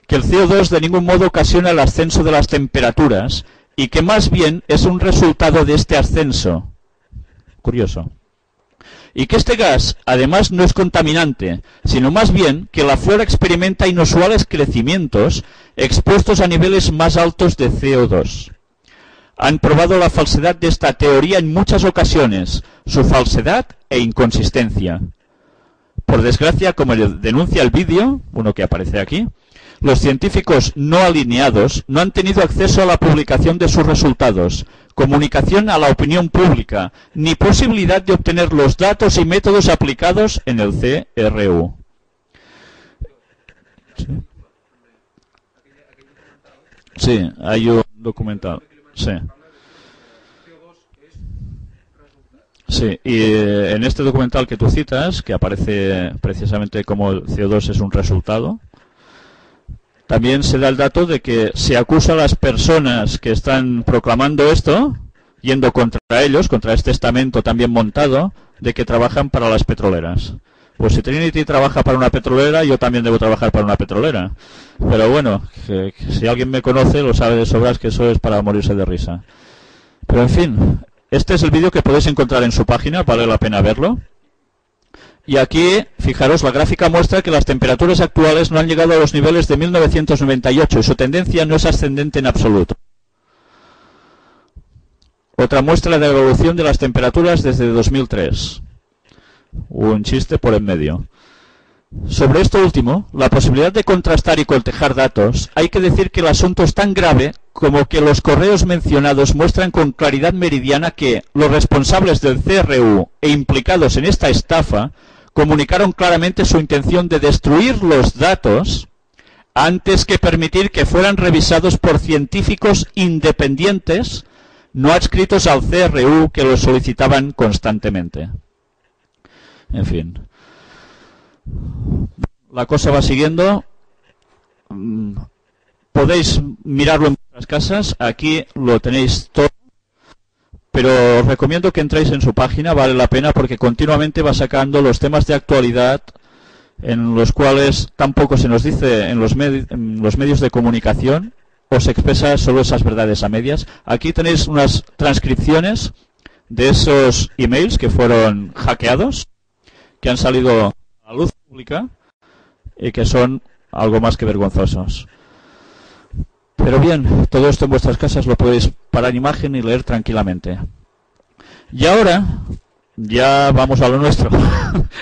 Que el CO2 de ningún modo ocasiona el ascenso de las temperaturas y que más bien es un resultado de este ascenso. Curioso. Y que este gas, además, no es contaminante, sino más bien que la flora experimenta inusuales crecimientos expuestos a niveles más altos de CO2. Han probado la falsedad de esta teoría en muchas ocasiones, su falsedad e inconsistencia. Por desgracia, como denuncia el vídeo, uno que aparece aquí, los científicos no alineados no han tenido acceso a la publicación de sus resultados, comunicación a la opinión pública, ni posibilidad de obtener los datos y métodos aplicados en el CRU. Sí, hay un documental. Sí. Sí, y en este documental que tú citas, que aparece precisamente como el CO2 es un resultado, también se da el dato de que se acusa a las personas que están proclamando esto, yendo contra ellos, contra este estamento también montado, de que trabajan para las petroleras. Pues si Trinity trabaja para una petrolera, yo también debo trabajar para una petrolera. Pero bueno, que si alguien me conoce, lo sabe de sobras que eso es para morirse de risa. Pero en fin, este es el vídeo que podéis encontrar en su página, vale la pena verlo. Y aquí, fijaros, la gráfica muestra que las temperaturas actuales no han llegado a los niveles de 1998 y su tendencia no es ascendente en absoluto. Otra muestra de la evolución de las temperaturas desde 2003. Un chiste por en medio. Sobre esto último, la posibilidad de contrastar y cotejar datos, hay que decir que el asunto es tan grave como que los correos mencionados muestran con claridad meridiana que los responsables del CRU e implicados en esta estafa comunicaron claramente su intención de destruir los datos antes que permitir que fueran revisados por científicos independientes no adscritos al CRU que los solicitaban constantemente. En fin. La cosa va siguiendo. Podéis mirarlo en vuestras casas. Aquí lo tenéis todo. Pero os recomiendo que entréis en su página, vale la pena porque continuamente va sacando los temas de actualidad en los cuales tampoco se nos dice en los medios de comunicación o se expresa solo esas verdades a medias. Aquí tenéis unas transcripciones de esos emails que fueron hackeados, que han salido a la luz pública y que son algo más que vergonzosos. Pero bien, todo esto en vuestras casas lo podéis parar en imagen y leer tranquilamente. Y ahora, ya vamos a lo nuestro,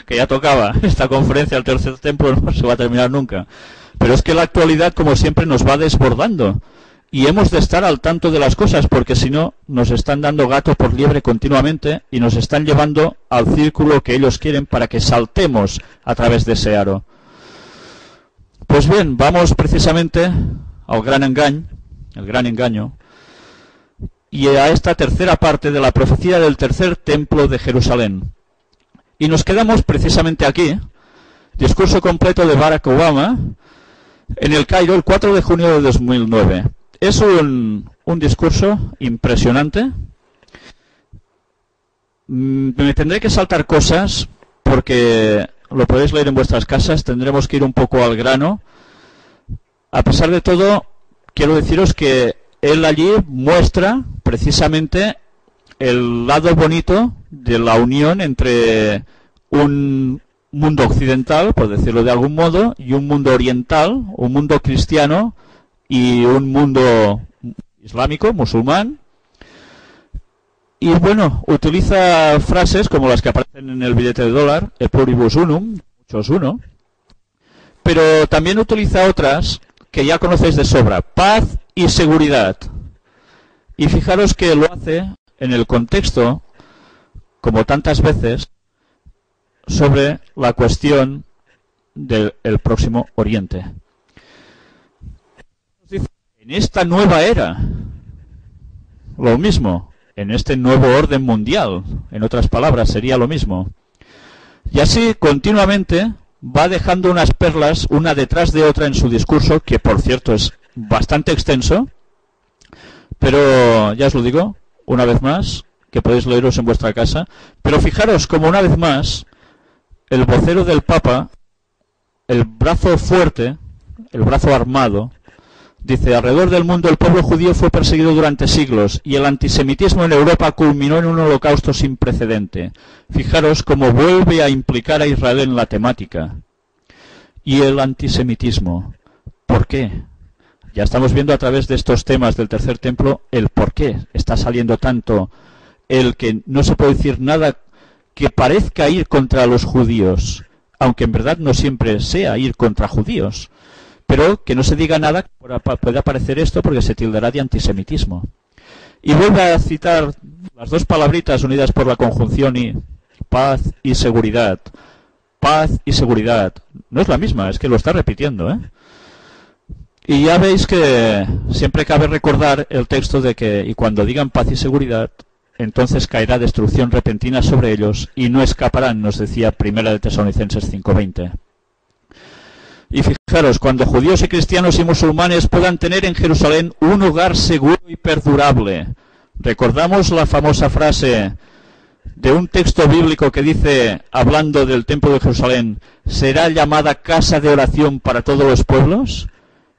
que ya tocaba. Esta conferencia al tercer templo no se va a terminar nunca. Pero es que la actualidad, como siempre, nos va desbordando. Y hemos de estar al tanto de las cosas, porque si no, nos están dando gato por liebre continuamente y nos están llevando al círculo que ellos quieren para que saltemos a través de ese aro. Pues bien, vamos precisamente al gran engaño, el gran engaño, y a esta tercera parte de la profecía del tercer templo de Jerusalén. Y nos quedamos precisamente aquí, discurso completo de Barack Obama, en el Cairo, el 4 de junio de 2009. Es un discurso impresionante. Me tendré que saltar cosas, porque lo podéis leer en vuestras casas, tendremos que ir un poco al grano. A pesar de todo, quiero deciros que él allí muestra precisamente el lado bonito de la unión entre un mundo occidental, por decirlo de algún modo, y un mundo oriental, un mundo cristiano y un mundo islámico, musulmán, Y bueno, utiliza frases como las que aparecen en el billete de dólar, e pluribus unum, muchos uno, pero también utiliza otras que ya conocéis de sobra, paz y seguridad. Y fijaros que lo hace en el contexto, como tantas veces, sobre la cuestión del Próximo Oriente. En esta nueva era, lo mismo, en este nuevo orden mundial, en otras palabras, sería lo mismo. Y así, continuamente, va dejando unas perlas, una detrás de otra en su discurso, que por cierto es bastante extenso, pero ya os lo digo, una vez más, que podéis leeros en vuestra casa, pero fijaros como una vez más, el vocero del Papa, el brazo fuerte, el brazo armado, dice: alrededor del mundo el pueblo judío fue perseguido durante siglos y el antisemitismo en Europa culminó en un holocausto sin precedente. Fijaros cómo vuelve a implicar a Israel en la temática. Y el antisemitismo, ¿por qué? Ya estamos viendo a través de estos temas del tercer templo el por qué está saliendo tanto el que no se puede decir nada que parezca ir contra los judíos, aunque en verdad no siempre sea ir contra judíos, pero que no se diga nada que pueda parecer esto porque se tildará de antisemitismo. Y vuelve a citar las dos palabritas unidas por la conjunción y paz y seguridad. Paz y seguridad. No es la misma, es que lo está repitiendo, ¿eh? Y ya veis que siempre cabe recordar el texto de que, y cuando digan paz y seguridad, entonces caerá destrucción repentina sobre ellos y no escaparán, nos decía Primera de Tesalonicenses 5:20. Y fijaros, cuando judíos y cristianos y musulmanes puedan tener en Jerusalén un hogar seguro y perdurable. Recordamos la famosa frase de un texto bíblico que dice, hablando del templo de Jerusalén, ¿será llamada casa de oración para todos los pueblos?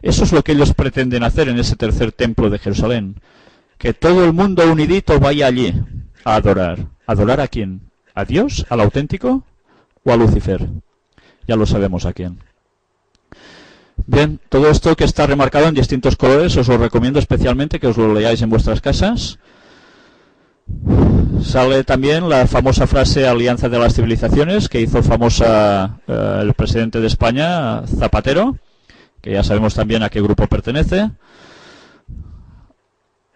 Eso es lo que ellos pretenden hacer en ese tercer templo de Jerusalén. Que todo el mundo unidito vaya allí a adorar. ¿Adorar a quién? ¿A Dios? ¿Al auténtico? ¿O a Lucifer? Ya lo sabemos a quién. Bien, todo esto que está remarcado en distintos colores, os lo recomiendo especialmente que os lo leáis en vuestras casas. Sale también la famosa frase Alianza de las Civilizaciones, que hizo famosa el presidente de España, Zapatero, que ya sabemos también a qué grupo pertenece.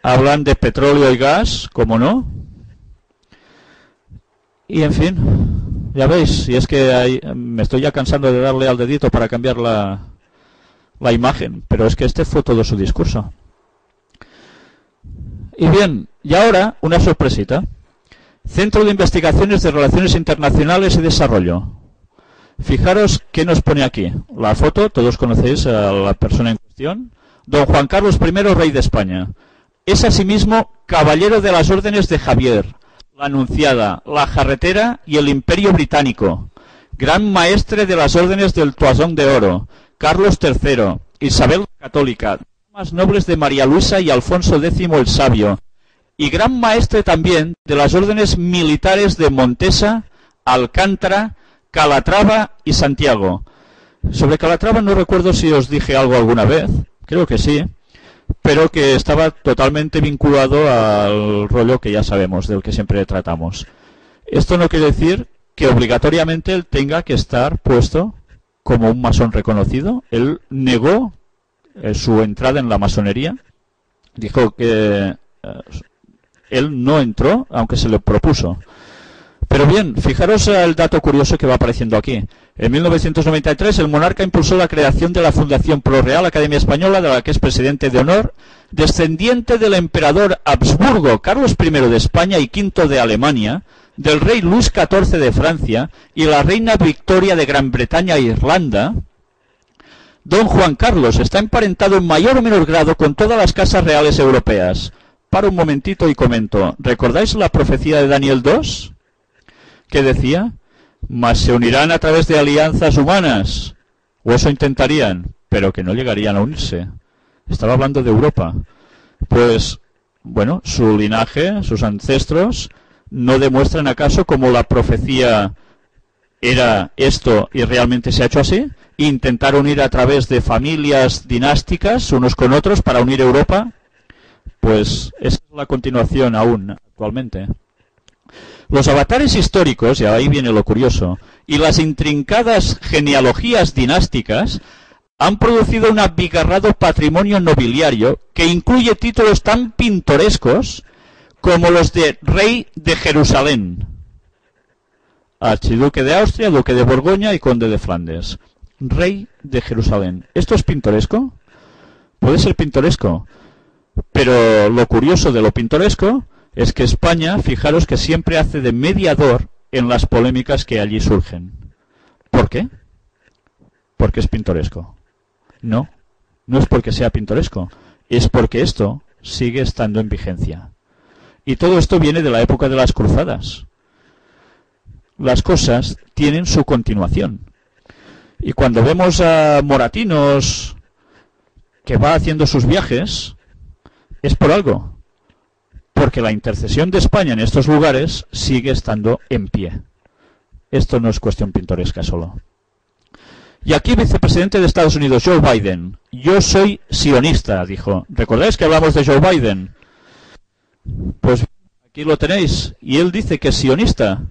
Hablan de petróleo y gas, como no. Y en fin, ya veis, y es que me estoy ya cansando de darle al dedito para cambiar la imagen, pero es que este fue todo su discurso. Y bien, y ahora una sorpresita. Centro de Investigaciones de Relaciones Internacionales y Desarrollo. Fijaros qué nos pone aquí. La foto, todos conocéis a la persona en cuestión. Don Juan Carlos I, rey de España. Es asimismo caballero de las órdenes de Javier, la Anunciada, la Jarretera y el Imperio Británico. Gran maestre de las órdenes del Toisón de Oro, Carlos III, Isabel la Católica, damas nobles de María Luisa y Alfonso X el Sabio, y gran maestre también de las órdenes militares de Montesa, Alcántara, Calatrava y Santiago. Sobre Calatrava no recuerdo si os dije algo alguna vez, creo que sí, pero que estaba totalmente vinculado al rollo que ya sabemos, del que siempre tratamos. Esto no quiere decir que obligatoriamente él tenga que estar puesto como un masón reconocido. Él negó su entrada en la masonería, dijo que él no entró, aunque se le propuso. Pero bien, fijaros el dato curioso que va apareciendo aquí. En 1993 el monarca impulsó la creación de la Fundación Pro Real Academia Española, de la que es presidente de honor, descendiente del emperador Habsburgo Carlos I de España y V de Alemania, del rey Luis XIV de Francia y la reina Victoria de Gran Bretaña e Irlanda. Don Juan Carlos está emparentado en mayor o menor grado con todas las casas reales europeas. Paro un momentito y comento. ¿Recordáis la profecía de Daniel 2? ¿Qué decía? Mas se unirán a través de alianzas humanas. O eso intentarían, pero que no llegarían a unirse. Estaba hablando de Europa. Pues, bueno, su linaje, sus ancestros, no demuestran acaso como la profecía era esto y realmente se ha hecho así. Intentar unir a través de familias dinásticas unos con otros para unir Europa. Pues esa es la continuación aún actualmente. Los avatares históricos, y ahí viene lo curioso, y las intrincadas genealogías dinásticas han producido un abigarrado patrimonio nobiliario que incluye títulos tan pintorescos como los de Rey de Jerusalén, Archiduque de Austria, Duque de Borgoña y Conde de Flandes. Rey de Jerusalén. ¿Esto es pintoresco? Puede ser pintoresco, pero lo curioso de lo pintoresco es que España, fijaros que siempre hace de mediador en las polémicas que allí surgen. ¿Por qué? Porque es pintoresco. No, no es porque sea pintoresco, es porque esto sigue estando en vigencia. Y todo esto viene de la época de las cruzadas. Las cosas tienen su continuación. Y cuando vemos a Moratinos que va haciendo sus viajes, es por algo. Porque la intercesión de España en estos lugares sigue estando en pie. Esto no es cuestión pintoresca solo. Y aquí, vicepresidente de Estados Unidos, Joe Biden. Yo soy sionista, dijo. ¿Recordáis que hablamos de Joe Biden? Pues aquí lo tenéis. Y él dice que es sionista.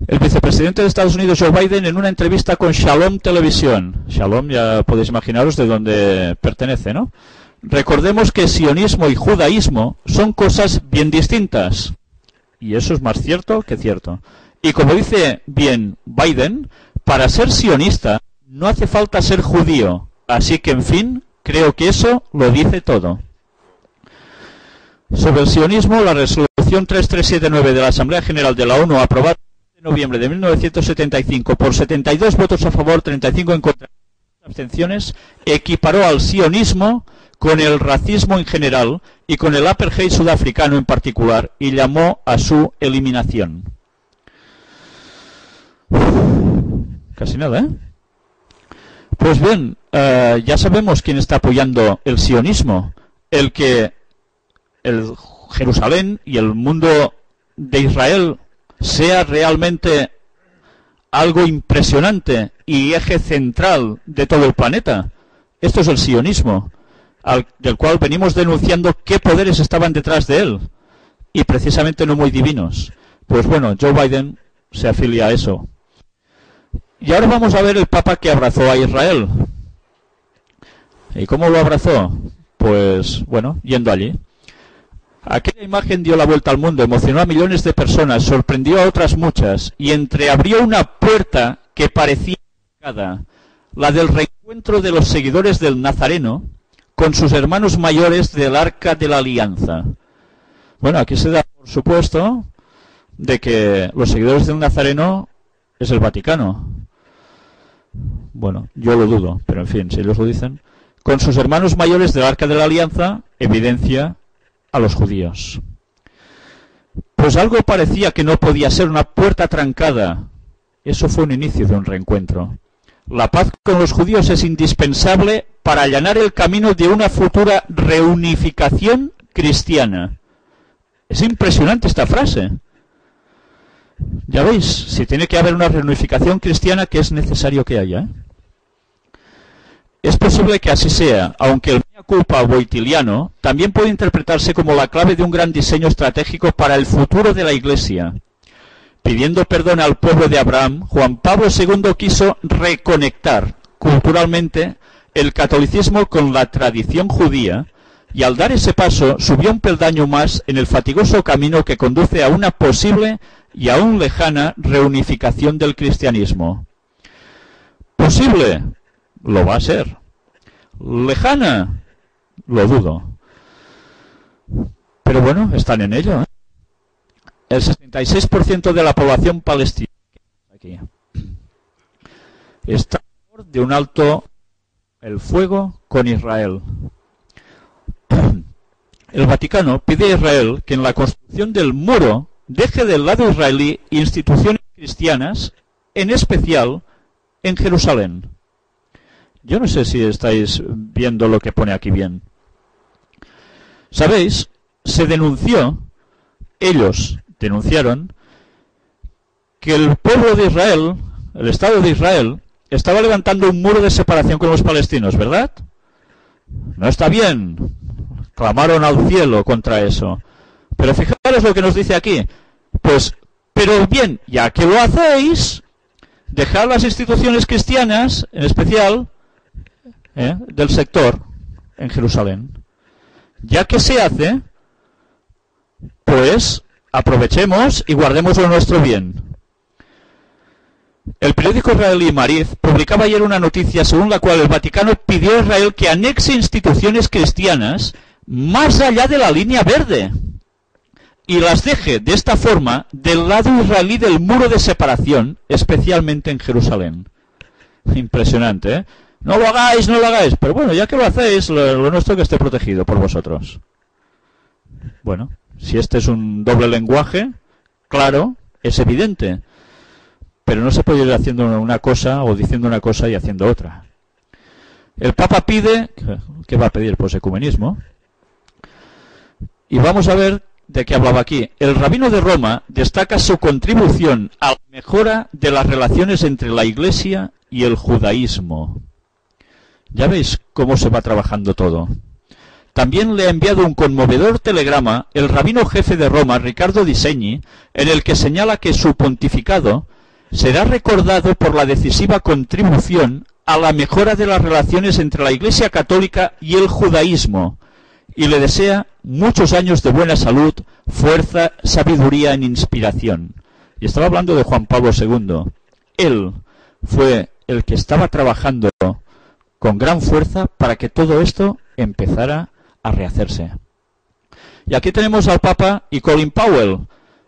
El vicepresidente de Estados Unidos, Joe Biden, en una entrevista con Shalom Televisión. Shalom, ya podéis imaginaros de dónde pertenece, ¿no? Recordemos que sionismo y judaísmo son cosas bien distintas. Y eso es más cierto que cierto. Y como dice bien Biden, para ser sionista no hace falta ser judío. Así que, en fin, creo que eso lo dice todo. Sobre el sionismo, la resolución 3379 de la Asamblea General de la ONU, aprobada en noviembre de 1975 por 72 votos a favor, 35 en contra y abstenciones, equiparó al sionismo con el racismo en general y con el apartheid sudafricano en particular, y llamó a su eliminación. Casi nada, ¿eh? Pues bien, ya sabemos quién está apoyando el sionismo. El Jerusalén y el mundo de Israel sea realmente algo impresionante y eje central de todo el planeta. Esto es el sionismo, del cual venimos denunciando qué poderes estaban detrás de él, y precisamente no muy divinos. Pues bueno, Joe Biden se afilia a eso. Y ahora vamos a ver el Papa que abrazó a Israel. ¿Y cómo lo abrazó? Pues bueno, yendo allí. Aquella imagen dio la vuelta al mundo, emocionó a millones de personas, sorprendió a otras muchas y entreabrió una puerta que parecía cerrada, la del reencuentro de los seguidores del Nazareno con sus hermanos mayores del Arca de la Alianza. Bueno, aquí se da por supuesto de que los seguidores del Nazareno es el Vaticano. Bueno, yo lo dudo, pero en fin, si ellos lo dicen. Con sus hermanos mayores del Arca de la Alianza, evidencia a los judíos. Pues algo parecía que no podía ser una puerta trancada. Eso fue un inicio de un reencuentro. La paz con los judíos es indispensable para allanar el camino de una futura reunificación cristiana. Es impresionante esta frase. Ya veis, si tiene que haber una reunificación cristiana, ¿qué es necesario que haya? Es posible que así sea, aunque el mea culpa boitiliano también puede interpretarse como la clave de un gran diseño estratégico para el futuro de la Iglesia. Pidiendo perdón al pueblo de Abraham, Juan Pablo II quiso reconectar culturalmente el catolicismo con la tradición judía, y al dar ese paso subió un peldaño más en el fatigoso camino que conduce a una posible y aún lejana reunificación del cristianismo. ¿Posible? Lo va a ser. ¿Lejana? Lo dudo. Pero bueno, están en ello, ¿eh? El 66% de la población palestina aquí está a favor de un alto el fuego con Israel. El Vaticano pide a Israel que en la construcción del muro deje del lado israelí instituciones cristianas, en especial en Jerusalén. Yo no sé si estáis viendo lo que pone aquí bien. ¿Sabéis? Se denunció, ellos denunciaron, que el pueblo de Israel, el Estado de Israel, estaba levantando un muro de separación con los palestinos, ¿verdad? No está bien. clamaron al cielo contra eso. Pero fijaros lo que nos dice aquí. Pues, pero bien, ya que lo hacéis, dejad las instituciones cristianas, en especial, del sector, en Jerusalén. Ya que se hace, pues aprovechemos y guardemos lo nuestro bien. El periódico israelí Mariz publicaba ayer una noticia según la cual el Vaticano pidió a Israel que anexe instituciones cristianas más allá de la línea verde y las deje de esta forma del lado israelí del muro de separación, especialmente en Jerusalén. Impresionante, ¿eh? No lo hagáis, no lo hagáis, pero bueno, ya que lo hacéis, lo nuestro que esté protegido por vosotros. Bueno, si este es un doble lenguaje, claro, es evidente. Pero no se puede ir haciendo una cosa o diciendo una cosa y haciendo otra. El Papa pide, ¿qué va a pedir? Pues ecumenismo. Y vamos a ver de qué hablaba aquí. El rabino de Roma destaca su contribución a la mejora de las relaciones entre la Iglesia y el judaísmo. Ya veis cómo se va trabajando todo. También le ha enviado un conmovedor telegrama el rabino jefe de Roma, Riccardo Di Segni, en el que señala que su pontificado será recordado por la decisiva contribución a la mejora de las relaciones entre la Iglesia Católica y el judaísmo, y le desea muchos años de buena salud, fuerza, sabiduría e inspiración. Y estaba hablando de Juan Pablo II. Él fue el que estaba trabajando con gran fuerza para que todo esto empezara a rehacerse. Y aquí tenemos al Papa y Colin Powell.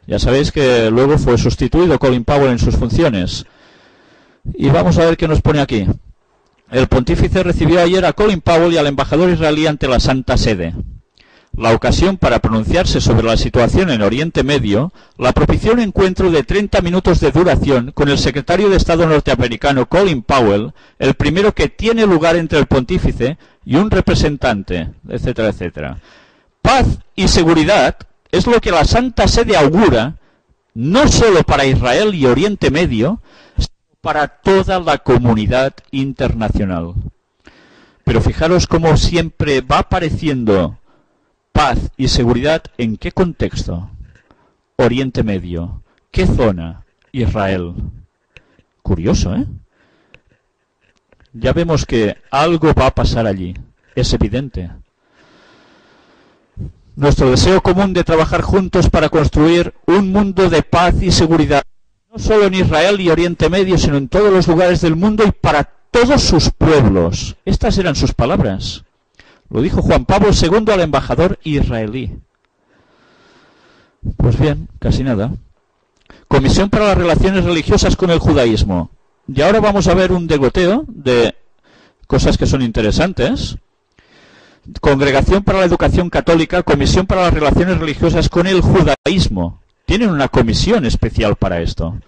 Ya sabéis que luego fue sustituido Colin Powell en sus funciones. Y vamos a ver qué nos pone aquí. El pontífice recibió ayer a Colin Powell y al embajador israelí ante la Santa Sede. La ocasión para pronunciarse sobre la situación en Oriente Medio la propició un encuentro de 30 minutos de duración con el secretario de Estado norteamericano Colin Powell, el primero que tiene lugar entre el pontífice y un representante, etcétera, etcétera. Paz y seguridad es lo que la Santa Sede augura, no solo para Israel y Oriente Medio, sino para toda la comunidad internacional. Pero fijaros cómo siempre va apareciendo paz y seguridad, ¿en qué contexto? Oriente Medio. ¿Qué zona? Israel. Curioso, ¿eh? Ya vemos que algo va a pasar allí. Es evidente. Nuestro deseo común de trabajar juntos para construir un mundo de paz y seguridad, no solo en Israel y Oriente Medio, sino en todos los lugares del mundo y para todos sus pueblos. Estas eran sus palabras. Lo dijo Juan Pablo II al embajador israelí. Pues bien, casi nada. Comisión para las Relaciones Religiosas con el Judaísmo. Y ahora vamos a ver un degoteo de cosas que son interesantes. Congregación para la Educación Católica, Comisión para las Relaciones Religiosas con el Judaísmo. Tienen una comisión especial para esto.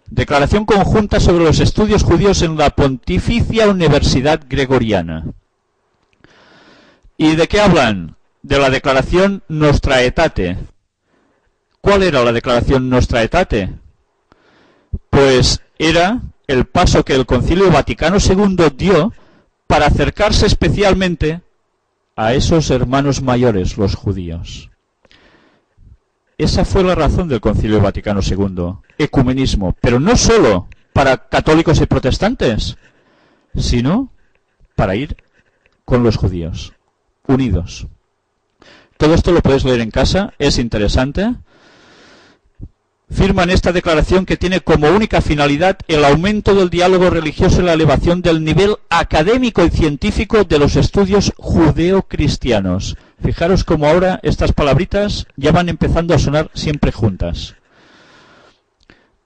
Declaración conjunta sobre los estudios judíos en la Pontificia Universidad Gregoriana. ¿Y de qué hablan? De la declaración Nostra Aetate. ¿Cuál era la declaración Nostra Aetate? Pues era el paso que el Concilio Vaticano II dio para acercarse especialmente a esos hermanos mayores, los judíos. Esa fue la razón del Concilio Vaticano II, ecumenismo, pero no solo para católicos y protestantes, sino para ir con los judíos, unidos. Todo esto lo podéis leer en casa, es interesante. Firman esta declaración que tiene como única finalidad el aumento del diálogo religioso y la elevación del nivel académico y científico de los estudios judeo-cristianos. Fijaros cómo ahora estas palabritas ya van empezando a sonar siempre juntas.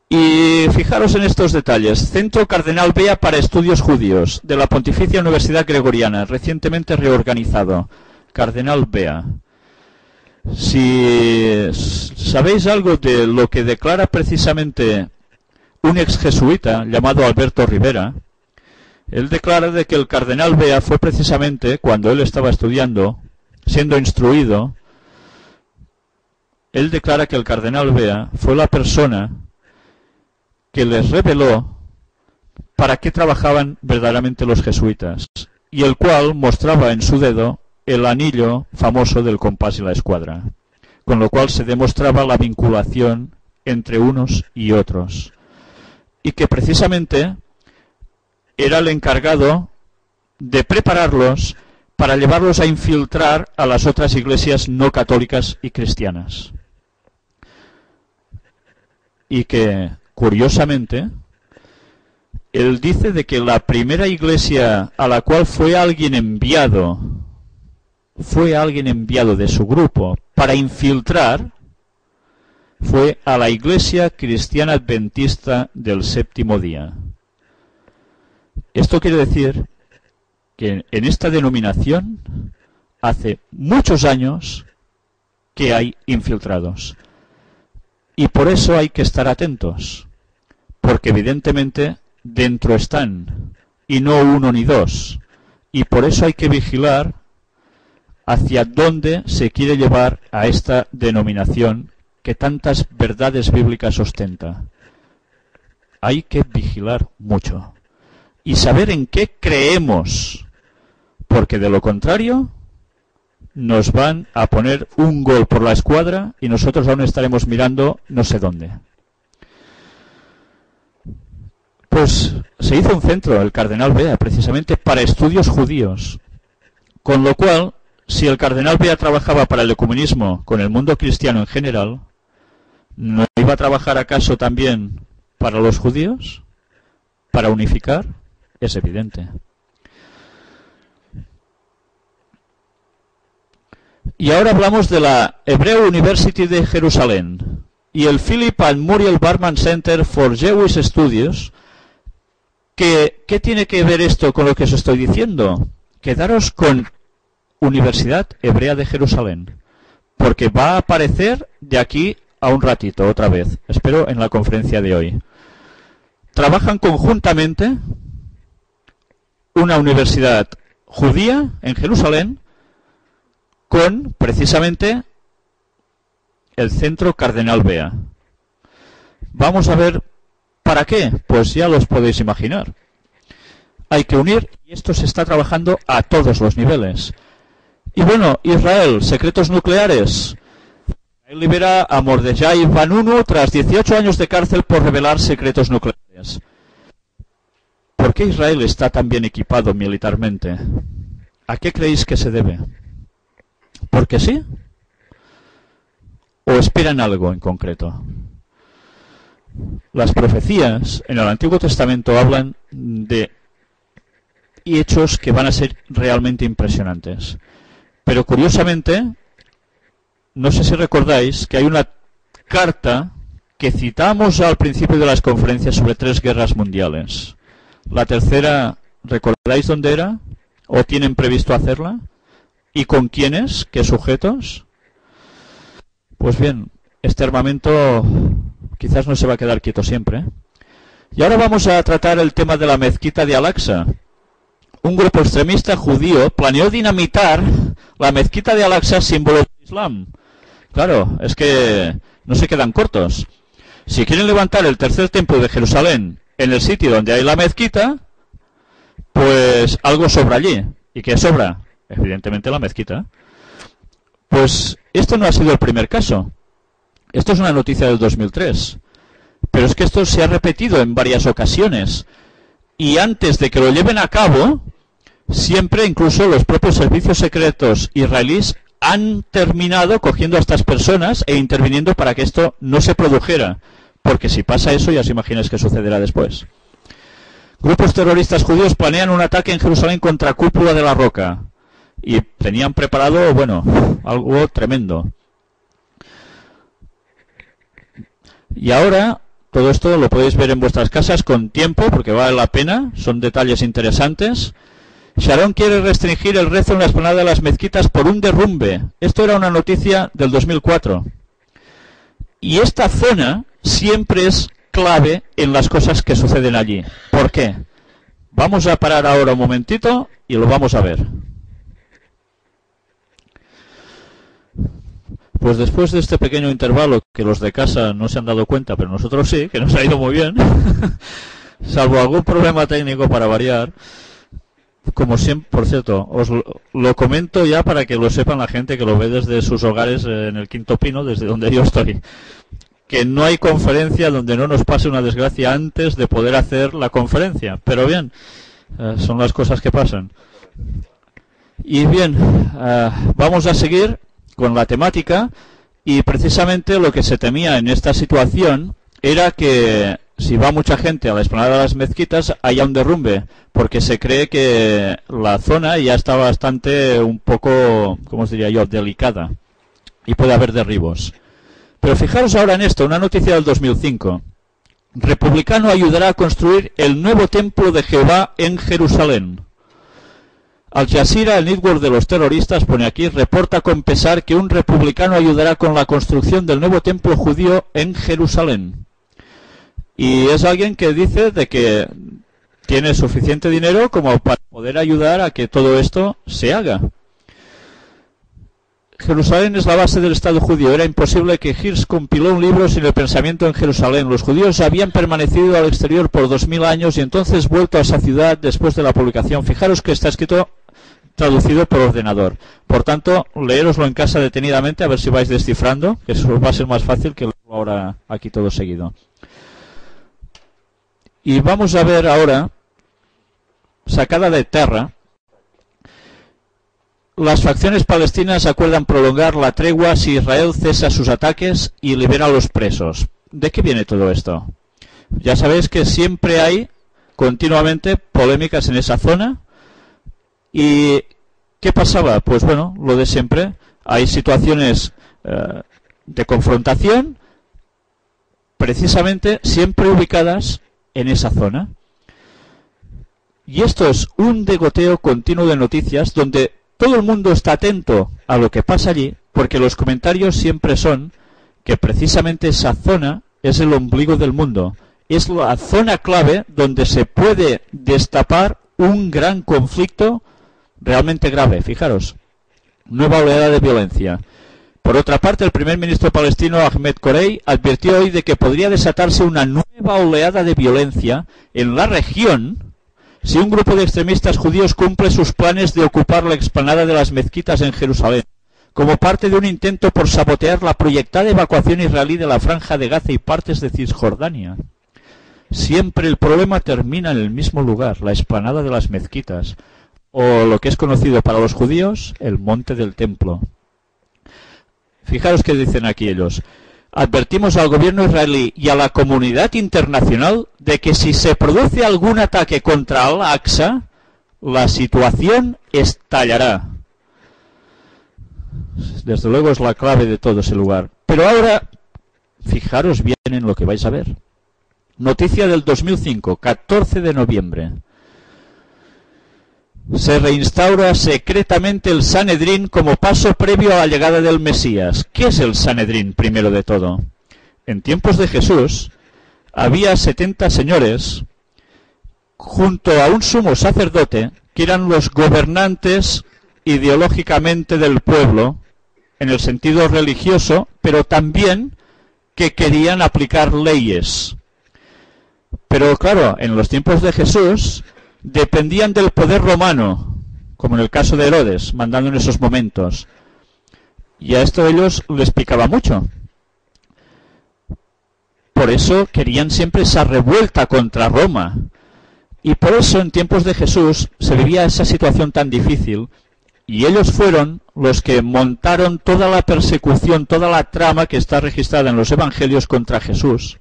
Y fijaros en estos detalles. Centro Cardenal Bea para Estudios Judíos, de la Pontificia Universidad Gregoriana, recientemente reorganizado. Cardenal Bea. Si sabéis algo de lo que declara precisamente un ex jesuita llamado Alberto Rivera, él declara de que el Cardenal Bea fue precisamente cuando él estaba estudiando, siendo instruido, él declara que el Cardenal Bea fue la persona que les reveló para qué trabajaban verdaderamente los jesuitas, y el cual mostraba en su dedo el anillo famoso del compás y la escuadra, con lo cual se demostraba la vinculación entre unos y otros, y que precisamente era el encargado de prepararlos para llevarlos a infiltrar a las otras iglesias no católicas y cristianas. Y que, curiosamente, él dice de que la primera iglesia a la cual fue alguien enviado de su grupo para infiltrar, fue a la Iglesia Cristiana Adventista del Séptimo Día. Esto quiere decir que en esta denominación hace muchos años que hay infiltrados. Y por eso hay que estar atentos, porque evidentemente dentro están, y no uno ni dos. Y por eso hay que vigilar hacia dónde se quiere llevar a esta denominación que tantas verdades bíblicas ostenta. Hay que vigilar mucho y saber en qué creemos, porque de lo contrario nos van a poner un gol por la escuadra y nosotros aún estaremos mirando no sé dónde. Pues se hizo un centro, el Cardenal Bea, precisamente para estudios judíos, con lo cual, si el Cardenal Bea trabajaba para el ecumenismo con el mundo cristiano en general, ¿no iba a trabajar acaso también para los judíos? ¿Para unificar? Es evidente. Y ahora hablamos de la Hebrew University de Jerusalén y el Philip and Muriel Barman Center for Jewish Studies. ¿Qué tiene que ver esto con lo que os estoy diciendo? Quedaros con Universidad Hebrea de Jerusalén, porque va a aparecer de aquí a un ratito otra vez, espero en la conferencia de hoy. Trabajan conjuntamente una universidad judía en Jerusalén con precisamente el Centro Cardenal Bea. Vamos a ver para qué, pues ya los podéis imaginar. Hay que unir, y esto se está trabajando a todos los niveles. Y bueno, Israel, secretos nucleares. Israel libera a Mordejai Vanunu tras 18 años de cárcel por revelar secretos nucleares. ¿Por qué Israel está tan bien equipado militarmente? ¿A qué creéis que se debe? ¿Porque sí? ¿O esperan algo en concreto? Las profecías en el Antiguo Testamento hablan de hechos que van a ser realmente impresionantes. Pero curiosamente, no sé si recordáis que hay una carta que citamos al principio de las conferencias sobre 3 guerras mundiales. La tercera, ¿recordáis dónde era? ¿O tienen previsto hacerla? ¿Y con quiénes? ¿Qué sujetos? Pues bien, este armamento quizás no se va a quedar quieto siempre. Y ahora vamos a tratar el tema de la mezquita de Al-Aqsa. Un grupo extremista judío planeó dinamitar la mezquita de Al-Aqsa, símbolo del Islam. Claro, es que no se quedan cortos. Si quieren levantar el tercer templo de Jerusalén en el sitio donde hay la mezquita, pues algo sobra allí. ¿Y qué sobra? Evidentemente la mezquita. Pues esto no ha sido el primer caso. Esto es una noticia del 2003. Pero es que esto se ha repetido en varias ocasiones. Y antes de que lo lleven a cabo, siempre incluso los propios servicios secretos israelíes han terminado cogiendo a estas personas e interviniendo para que esto no se produjera. Porque si pasa eso, ya os imagináis qué sucederá después. Grupos terroristas judíos planean un ataque en Jerusalén contra Cúpula de la Roca. Y tenían preparado, bueno, algo tremendo. Y ahora, todo esto lo podéis ver en vuestras casas con tiempo, porque vale la pena, son detalles interesantes. Sharon quiere restringir el rezo en la explanada de las mezquitas por un derrumbe. Esto era una noticia del 2004. Y esta zona siempre es clave en las cosas que suceden allí. ¿Por qué? Vamos a parar ahora un momentito y lo vamos a ver. Pues después de este pequeño intervalo, que los de casa no se han dado cuenta, pero nosotros sí, que nos ha ido muy bien, salvo algún problema técnico para variar, como siempre, por cierto, os lo comento ya para que lo sepan la gente que lo ve desde sus hogares en el Quinto Pino, desde donde yo estoy, que no hay conferencia donde no nos pase una desgracia antes de poder hacer la conferencia. Pero bien, son las cosas que pasan. Y bien, vamos a seguir con la temática, y precisamente lo que se temía en esta situación era que si va mucha gente a la explanada de las mezquitas haya un derrumbe, porque se cree que la zona ya está bastante, un poco, ¿cómo os diría yo?, delicada, y puede haber derribos. Pero fijaros ahora en esto, una noticia del 2005. Republicano ayudará a construir el nuevo templo de Jehová en Jerusalén. Al Jazeera, el network de los terroristas, pone aquí, reporta con pesar que un republicano ayudará con la construcción del nuevo templo judío en Jerusalén. Y es alguien que dice de que tiene suficiente dinero como para poder ayudar a que todo esto se haga. Jerusalén es la base del Estado judío. Era imposible que Hirsch compiló un libro sin el pensamiento en Jerusalén. Los judíos habían permanecido al exterior por 2000 años y entonces vuelto a esa ciudad después de la publicación. Fijaros que está escrito traducido por ordenador. Por tanto, leéroslo en casa detenidamente a ver si vais descifrando, que eso va a ser más fácil que leerlo ahora aquí todo seguido. Y vamos a ver ahora, sacada de Terra, las facciones palestinas acuerdan prolongar la tregua si Israel cesa sus ataques y libera a los presos. ¿De qué viene todo esto? Ya sabéis que siempre hay continuamente polémicas en esa zona. ¿Y qué pasaba? Pues bueno, lo de siempre. Hay situaciones de confrontación, precisamente siempre ubicadas en esa zona. Y esto es un degoteo continuo de noticias donde todo el mundo está atento a lo que pasa allí, porque los comentarios siempre son que precisamente esa zona es el ombligo del mundo. Es la zona clave donde se puede destapar un gran conflicto realmente grave. Fijaros, nueva oleada de violencia. Por otra parte, el primer ministro palestino Ahmed Corey advirtió hoy de que podría desatarse una nueva oleada de violencia en la región si un grupo de extremistas judíos cumple sus planes de ocupar la explanada de las mezquitas en Jerusalén, como parte de un intento por sabotear la proyectada evacuación israelí de la Franja de Gaza y partes de Cisjordania. Siempre el problema termina en el mismo lugar, la explanada de las mezquitas, o lo que es conocido para los judíos, el monte del templo. Fijaros qué dicen aquí ellos. Advertimos al gobierno israelí y a la comunidad internacional de que si se produce algún ataque contra Al-Aqsa, la situación estallará. Desde luego es la clave de todo ese lugar. Pero ahora, fijaros bien en lo que vais a ver. Noticia del 2005, 14 de noviembre. Se reinstaura secretamente el Sanedrín como paso previo a la llegada del Mesías. ¿Qué es el Sanedrín, primero de todo? En tiempos de Jesús había 70 señores junto a un sumo sacerdote que eran los gobernantes ideológicamente del pueblo, en el sentido religioso, pero también que querían aplicar leyes. Pero claro, en los tiempos de Jesús dependían del poder romano, como en el caso de Herodes, mandando en esos momentos. Y a esto a ellos les picaba mucho. Por eso querían siempre esa revuelta contra Roma. Y por eso en tiempos de Jesús se vivía esa situación tan difícil. Y ellos fueron los que montaron toda la persecución, toda la trama que está registrada en los evangelios contra Jesús,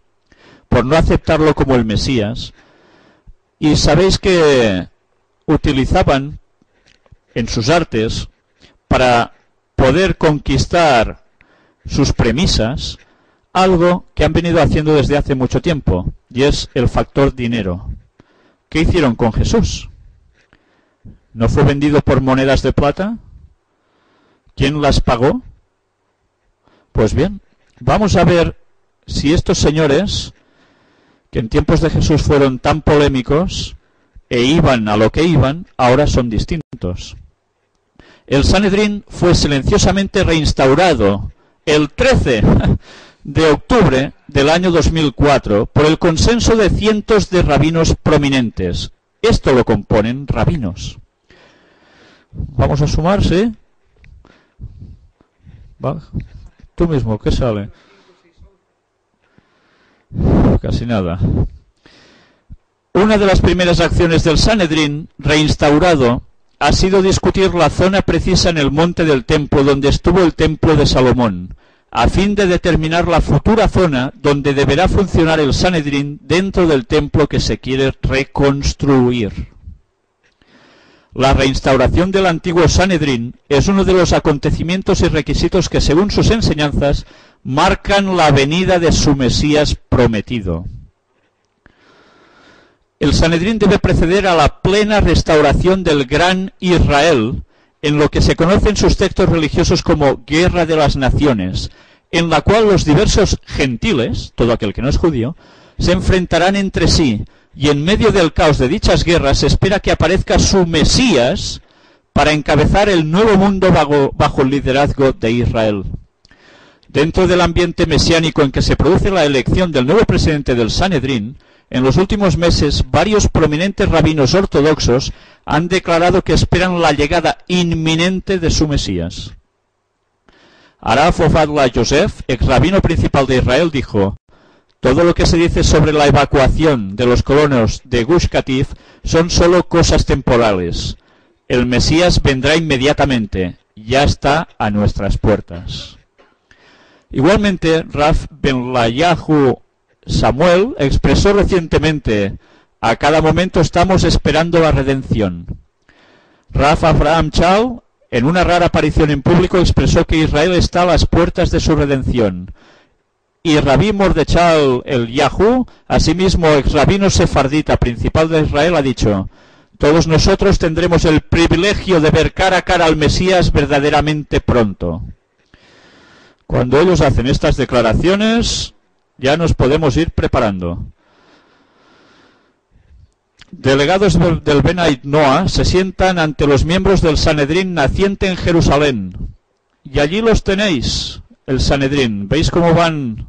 por no aceptarlo como el Mesías. Y sabéis que utilizaban en sus artes, para poder conquistar sus premisas, algo que han venido haciendo desde hace mucho tiempo, y es el factor dinero. ¿Qué hicieron con Jesús? ¿No fue vendido por monedas de plata? ¿Quién las pagó? Pues bien, vamos a ver si estos señores, que en tiempos de Jesús fueron tan polémicos e iban a lo que iban, ahora son distintos. El Sanedrín fue silenciosamente reinstaurado el 13 de octubre del año 2004 por el consenso de cientos de rabinos prominentes. Esto lo componen rabinos. Vamos a sumar, ¿sí? Va. Tú mismo, ¿qué sale? Casi nada. Una de las primeras acciones del Sanedrín, reinstaurado, ha sido discutir la zona precisa en el monte del templo donde estuvo el templo de Salomón, a fin de determinar la futura zona donde deberá funcionar el Sanedrín dentro del templo que se quiere reconstruir. La reinstauración del antiguo Sanedrín es uno de los acontecimientos y requisitos que, según sus enseñanzas, marcan la venida de su Mesías prometido. El Sanedrín debe preceder a la plena restauración del Gran Israel, en lo que se conoce en sus textos religiosos como Guerra de las Naciones, en la cual los diversos gentiles, todo aquel que no es judío, se enfrentarán entre sí, y en medio del caos de dichas guerras se espera que aparezca su Mesías para encabezar el nuevo mundo bajo el liderazgo de Israel. Dentro del ambiente mesiánico en que se produce la elección del nuevo presidente del Sanedrín, en los últimos meses varios prominentes rabinos ortodoxos han declarado que esperan la llegada inminente de su Mesías. Araf Ofadla Yosef, ex rabino principal de Israel, dijo: todo lo que se dice sobre la evacuación de los colonos de Gush Katif son solo cosas temporales. El Mesías vendrá inmediatamente, ya está a nuestras puertas. Igualmente, Raf Ben-Layahu Samuel expresó recientemente: a cada momento estamos esperando la redención. Raf Abraham Chal, en una rara aparición en público, expresó que Israel está a las puertas de su redención. Y Rabí Mordechai el Yahú, asimismo ex rabino sefardita principal de Israel, ha dicho: todos nosotros tendremos el privilegio de ver cara a cara al Mesías verdaderamente pronto. Cuando ellos hacen estas declaraciones, ya nos podemos ir preparando. Delegados del Benait Noah se sientan ante los miembros del Sanedrín naciente en Jerusalén. Y allí los tenéis, el Sanedrín. ¿Veis cómo van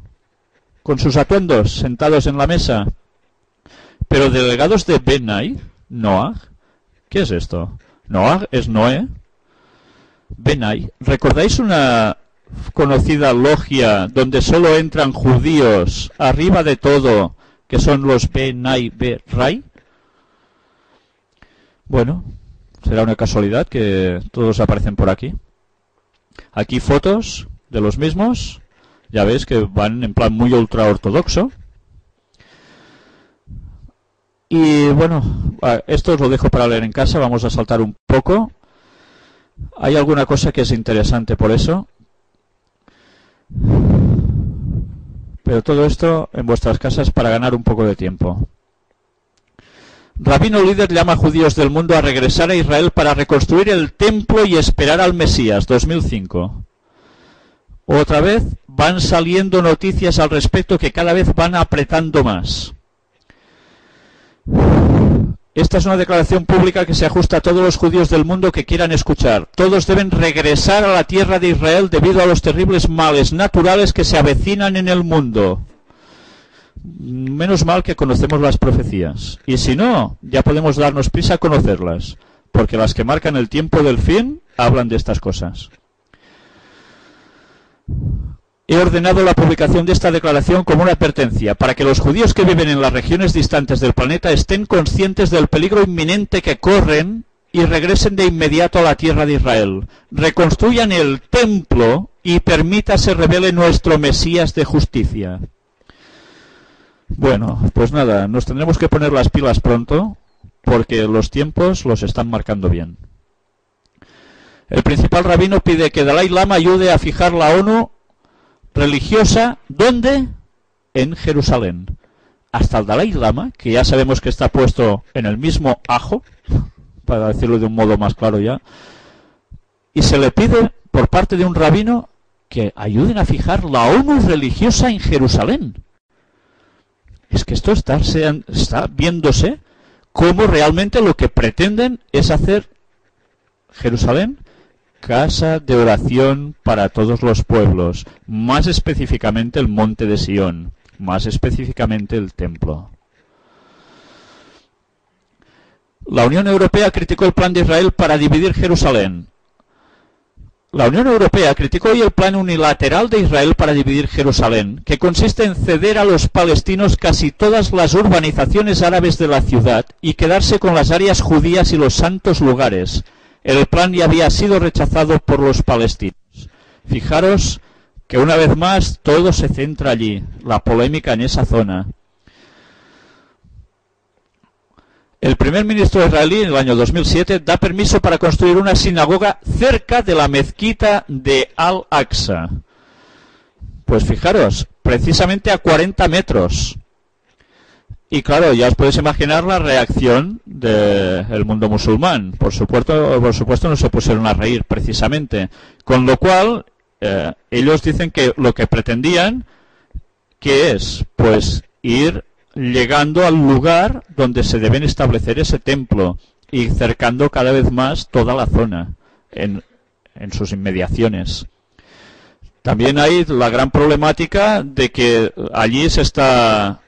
con sus atuendos sentados en la mesa? Pero delegados de Benait Noah, ¿qué es esto? Noah es Noé. Benait, ¿recordáis una conocida logia donde solo entran judíos arriba de todo, que son los Benai Berai? Bueno, será una casualidad que todos aparecen por aquí. Aquí fotos de los mismos, ya veis que van en plan muy ultra ortodoxo. Y bueno, esto os lo dejo para leer en casa, vamos a saltar un poco. Hay alguna cosa que es interesante por eso. Pero todo esto en vuestras casas para ganar un poco de tiempo. Rabino líder llama a judíos del mundo a regresar a Israel para reconstruir el templo y esperar al Mesías, 2005. Otra vez van saliendo noticias al respecto que cada vez van apretando más. Esta es una declaración pública que se ajusta a todos los judíos del mundo que quieran escuchar. Todos deben regresar a la tierra de Israel debido a los terribles males naturales que se avecinan en el mundo. Menos mal que conocemos las profecías. Y si no, ya podemos darnos prisa a conocerlas, porque las que marcan el tiempo del fin hablan de estas cosas. He ordenado la publicación de esta declaración como una advertencia para que los judíos que viven en las regiones distantes del planeta estén conscientes del peligro inminente que corren y regresen de inmediato a la tierra de Israel, reconstruyan el templo y permita se revele nuestro Mesías de justicia. Bueno, pues nada, nos tendremos que poner las pilas pronto porque los tiempos los están marcando bien. El principal rabino pide que Dalai Lama ayude a fijar la ONU religiosa, ¿dónde? En Jerusalén. Hasta el Dalai Lama, que ya sabemos que está puesto en el mismo ajo, para decirlo de un modo más claro ya, y se le pide por parte de un rabino que ayuden a fijar la ONU religiosa en Jerusalén. Es que esto está viéndose como realmente lo que pretenden es hacer Jerusalén casa de oración para todos los pueblos, más específicamente el monte de Sión, más específicamente el templo. La Unión Europea criticó el plan de Israel para dividir Jerusalén. La Unión Europea criticó hoy el plan unilateral de Israel para dividir Jerusalén, que consiste en ceder a los palestinos casi todas las urbanizaciones árabes de la ciudad y quedarse con las áreas judías y los santos lugares. El plan ya había sido rechazado por los palestinos. Fijaros que una vez más todo se centra allí, la polémica en esa zona. El primer ministro israelí en el año 2007 da permiso para construir una sinagoga cerca de la mezquita de Al-Aqsa. Pues fijaros, precisamente a 40 metros. Y claro, ya os podéis imaginar la reacción del mundo musulmán. Por supuesto no se pusieron a reír precisamente. Con lo cual, ellos dicen que lo que pretendían, que es, pues, ir llegando al lugar donde se deben establecer ese templo y cercando cada vez más toda la zona en sus inmediaciones. También hay la gran problemática de que allí se está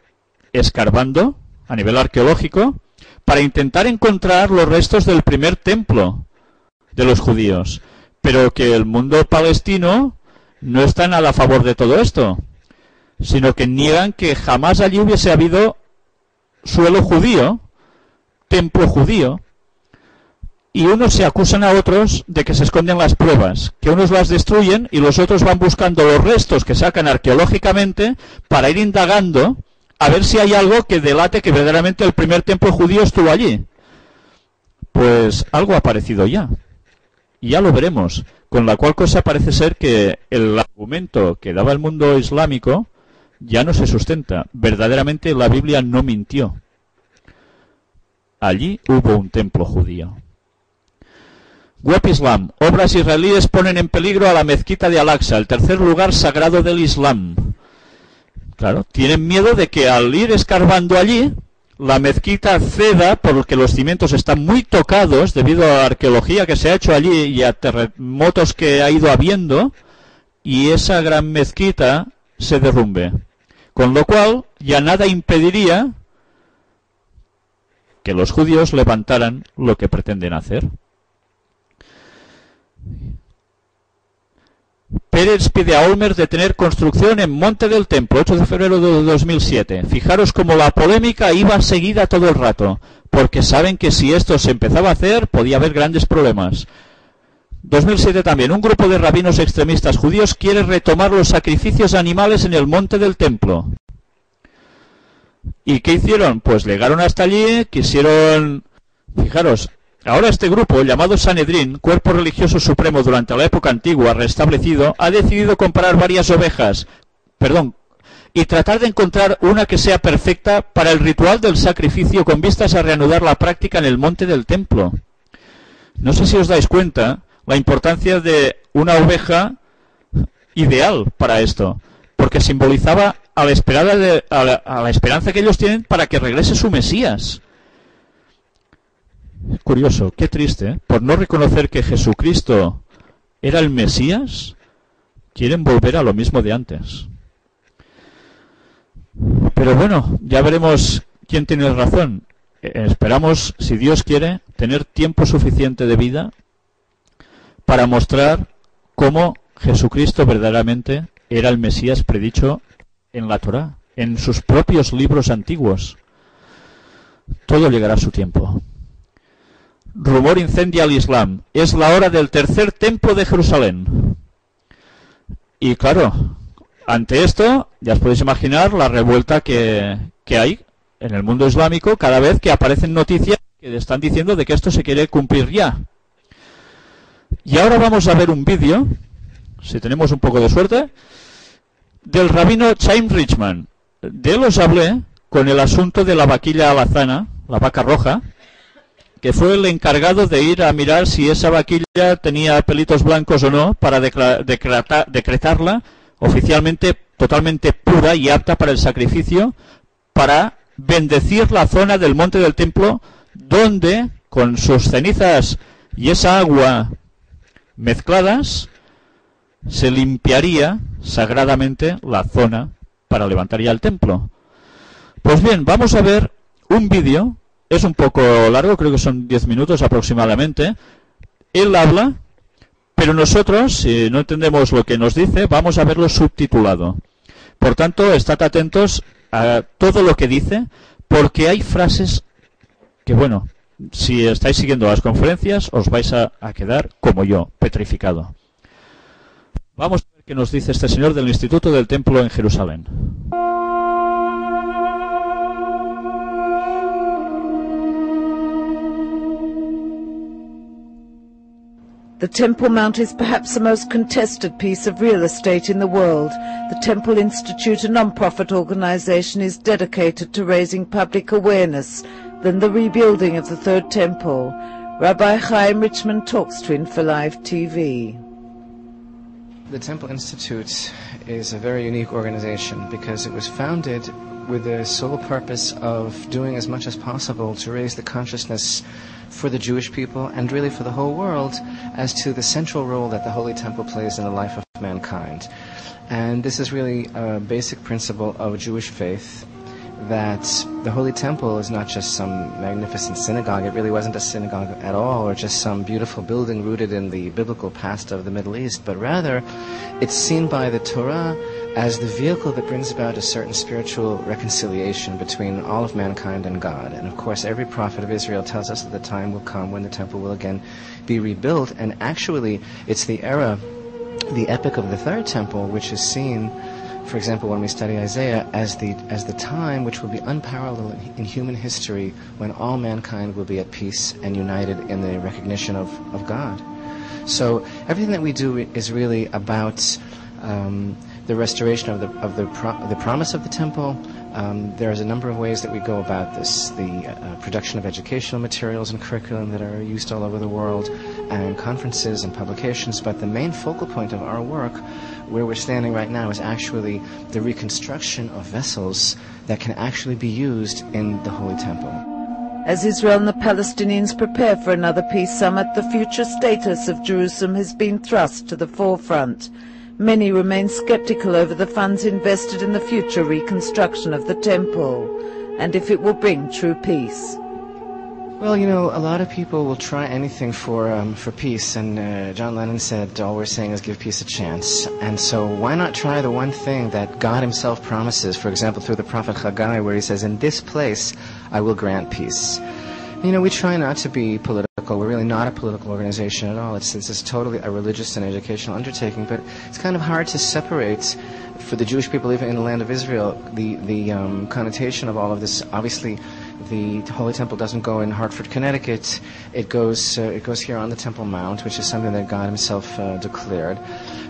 escarbando a nivel arqueológico para intentar encontrar los restos del primer templo de los judíos, pero que el mundo palestino no está nada a favor de todo esto, sino que niegan que jamás allí hubiese habido suelo judío, templo judío, y unos se acusan a otros de que se esconden las pruebas, que unos las destruyen y los otros van buscando los restos que sacan arqueológicamente para ir indagando a ver si hay algo que delate que verdaderamente el primer templo judío estuvo allí. Pues algo ha aparecido ya, y ya lo veremos, con la cual cosa parece ser que el argumento que daba el mundo islámico ya no se sustenta. Verdaderamente la Biblia no mintió. Allí hubo un templo judío. Web Islam. Obras israelíes ponen en peligro a la mezquita de Al-Aqsa, el tercer lugar sagrado del Islam. Claro, tienen miedo de que al ir escarbando allí, la mezquita ceda porque los cimientos están muy tocados debido a la arqueología que se ha hecho allí y a terremotos que ha ido habiendo, y esa gran mezquita se derrumbe. Con lo cual, ya nada impediría que los judíos levantaran lo que pretenden hacer. Pérez pide a Olmert detener construcción en Monte del Templo, 8 de febrero de 2007. Fijaros cómo la polémica iba seguida todo el rato, porque saben que si esto se empezaba a hacer, podía haber grandes problemas. 2007 también, un grupo de rabinos extremistas judíos quiere retomar los sacrificios animales en el Monte del Templo. ¿Y qué hicieron? Pues llegaron hasta allí, quisieron... Fijaros, ahora este grupo, llamado Sanedrín, cuerpo religioso supremo durante la época antigua restablecido, ha decidido comprar varias ovejas, y tratar de encontrar una que sea perfecta para el ritual del sacrificio con vistas a reanudar la práctica en el Monte del Templo. No sé si os dais cuenta la importancia de una oveja ideal para esto, porque simbolizaba a la esperanza que ellos tienen para que regrese su Mesías. Curioso, qué triste, ¿eh? Por no reconocer que Jesucristo era el Mesías, quieren volver a lo mismo de antes. Pero bueno, ya veremos quién tiene razón. Esperamos, si Dios quiere, tener tiempo suficiente de vida para mostrar cómo Jesucristo verdaderamente era el Mesías predicho en la Torá, en sus propios libros antiguos. Todo llegará a su tiempo. Rumor incendia al Islam. Es la hora del tercer templo de Jerusalén. Y claro, ante esto, ya os podéis imaginar la revuelta que hay en el mundo islámico cada vez que aparecen noticias que están diciendo de que esto se quiere cumplir ya. Y ahora vamos a ver un vídeo, si tenemos un poco de suerte, del rabino Chaim Richman. De él os hablé con el asunto de la vaquilla alazana, la vaca roja, que fue el encargado de ir a mirar si esa vaquilla tenía pelitos blancos o no, para decretarla oficialmente totalmente pura y apta para el sacrificio, para bendecir la zona del Monte del Templo, donde con sus cenizas y esa agua mezcladas se limpiaría sagradamente la zona para levantar ya el templo. Pues bien, vamos a ver un vídeo Es un poco largo, creo que son 10 minutos aproximadamente. Él habla, pero nosotros, si no entendemos lo que nos dice, vamos a verlo subtitulado. Por tanto, estad atentos a todo lo que dice, porque hay frases que, bueno, si estáis siguiendo las conferencias, os vais a quedar, como yo, petrificado. Vamos a ver qué nos dice este señor del Instituto del Templo en Jerusalén. The Temple Mount is perhaps the most contested piece of real estate in the world. The Temple Institute, a non-profit organization, is dedicated to raising public awareness than the rebuilding of the Third Temple. Rabbi Chaim Richman talks to InfoLive TV. The Temple Institute is a very unique organization because it was founded with the sole purpose of doing as much as possible to raise the consciousness for the Jewish people and really for the whole world as to the central role that the Holy Temple plays in the life of mankind. And this is really a basic principle of Jewish faith, that the Holy Temple is not just some magnificent synagogue. It really wasn't a synagogue at all, or just some beautiful building rooted in the biblical past of the Middle East, but rather it's seen by the Torah as the vehicle that brings about a certain spiritual reconciliation between all of mankind and God. And of course, every prophet of Israel tells us that the time will come when the temple will again be rebuilt, and actually it's the era, the epic of the Third Temple, which is seen, for example, when we study Isaiah, as the time which will be unparalleled in human history, when all mankind will be at peace and united in the recognition of God. So everything that we do is really about the restoration of the promise of the temple. There's a number of ways that we go about this. The production of educational materials and curriculum that are used all over the world, and conferences and publications. But the main focal point of our work, where we're standing right now, is actually the reconstruction of vessels that can actually be used in the Holy Temple. As Israel and the Palestinians prepare for another peace summit, the future status of Jerusalem has been thrust to the forefront. Many remain skeptical over the funds invested in the future reconstruction of the temple, and if it will bring true peace. Well, you know, a lot of people will try anything for peace, and John Lennon said, all we're saying is give peace a chance. And so why not try the one thing that God himself promises, for example, through the prophet Haggai, where he says, in this place I will grant peace. You know, we try not to be political. We're really not a political organization at all. It's totally a religious and educational undertaking, but it's kind of hard to separate, for the Jewish people living in the land of Israel, the connotation of all of this. Obviously, the Holy Temple doesn't go in Hartford, Connecticut. It goes here on the Temple Mount, which is something that God himself declared.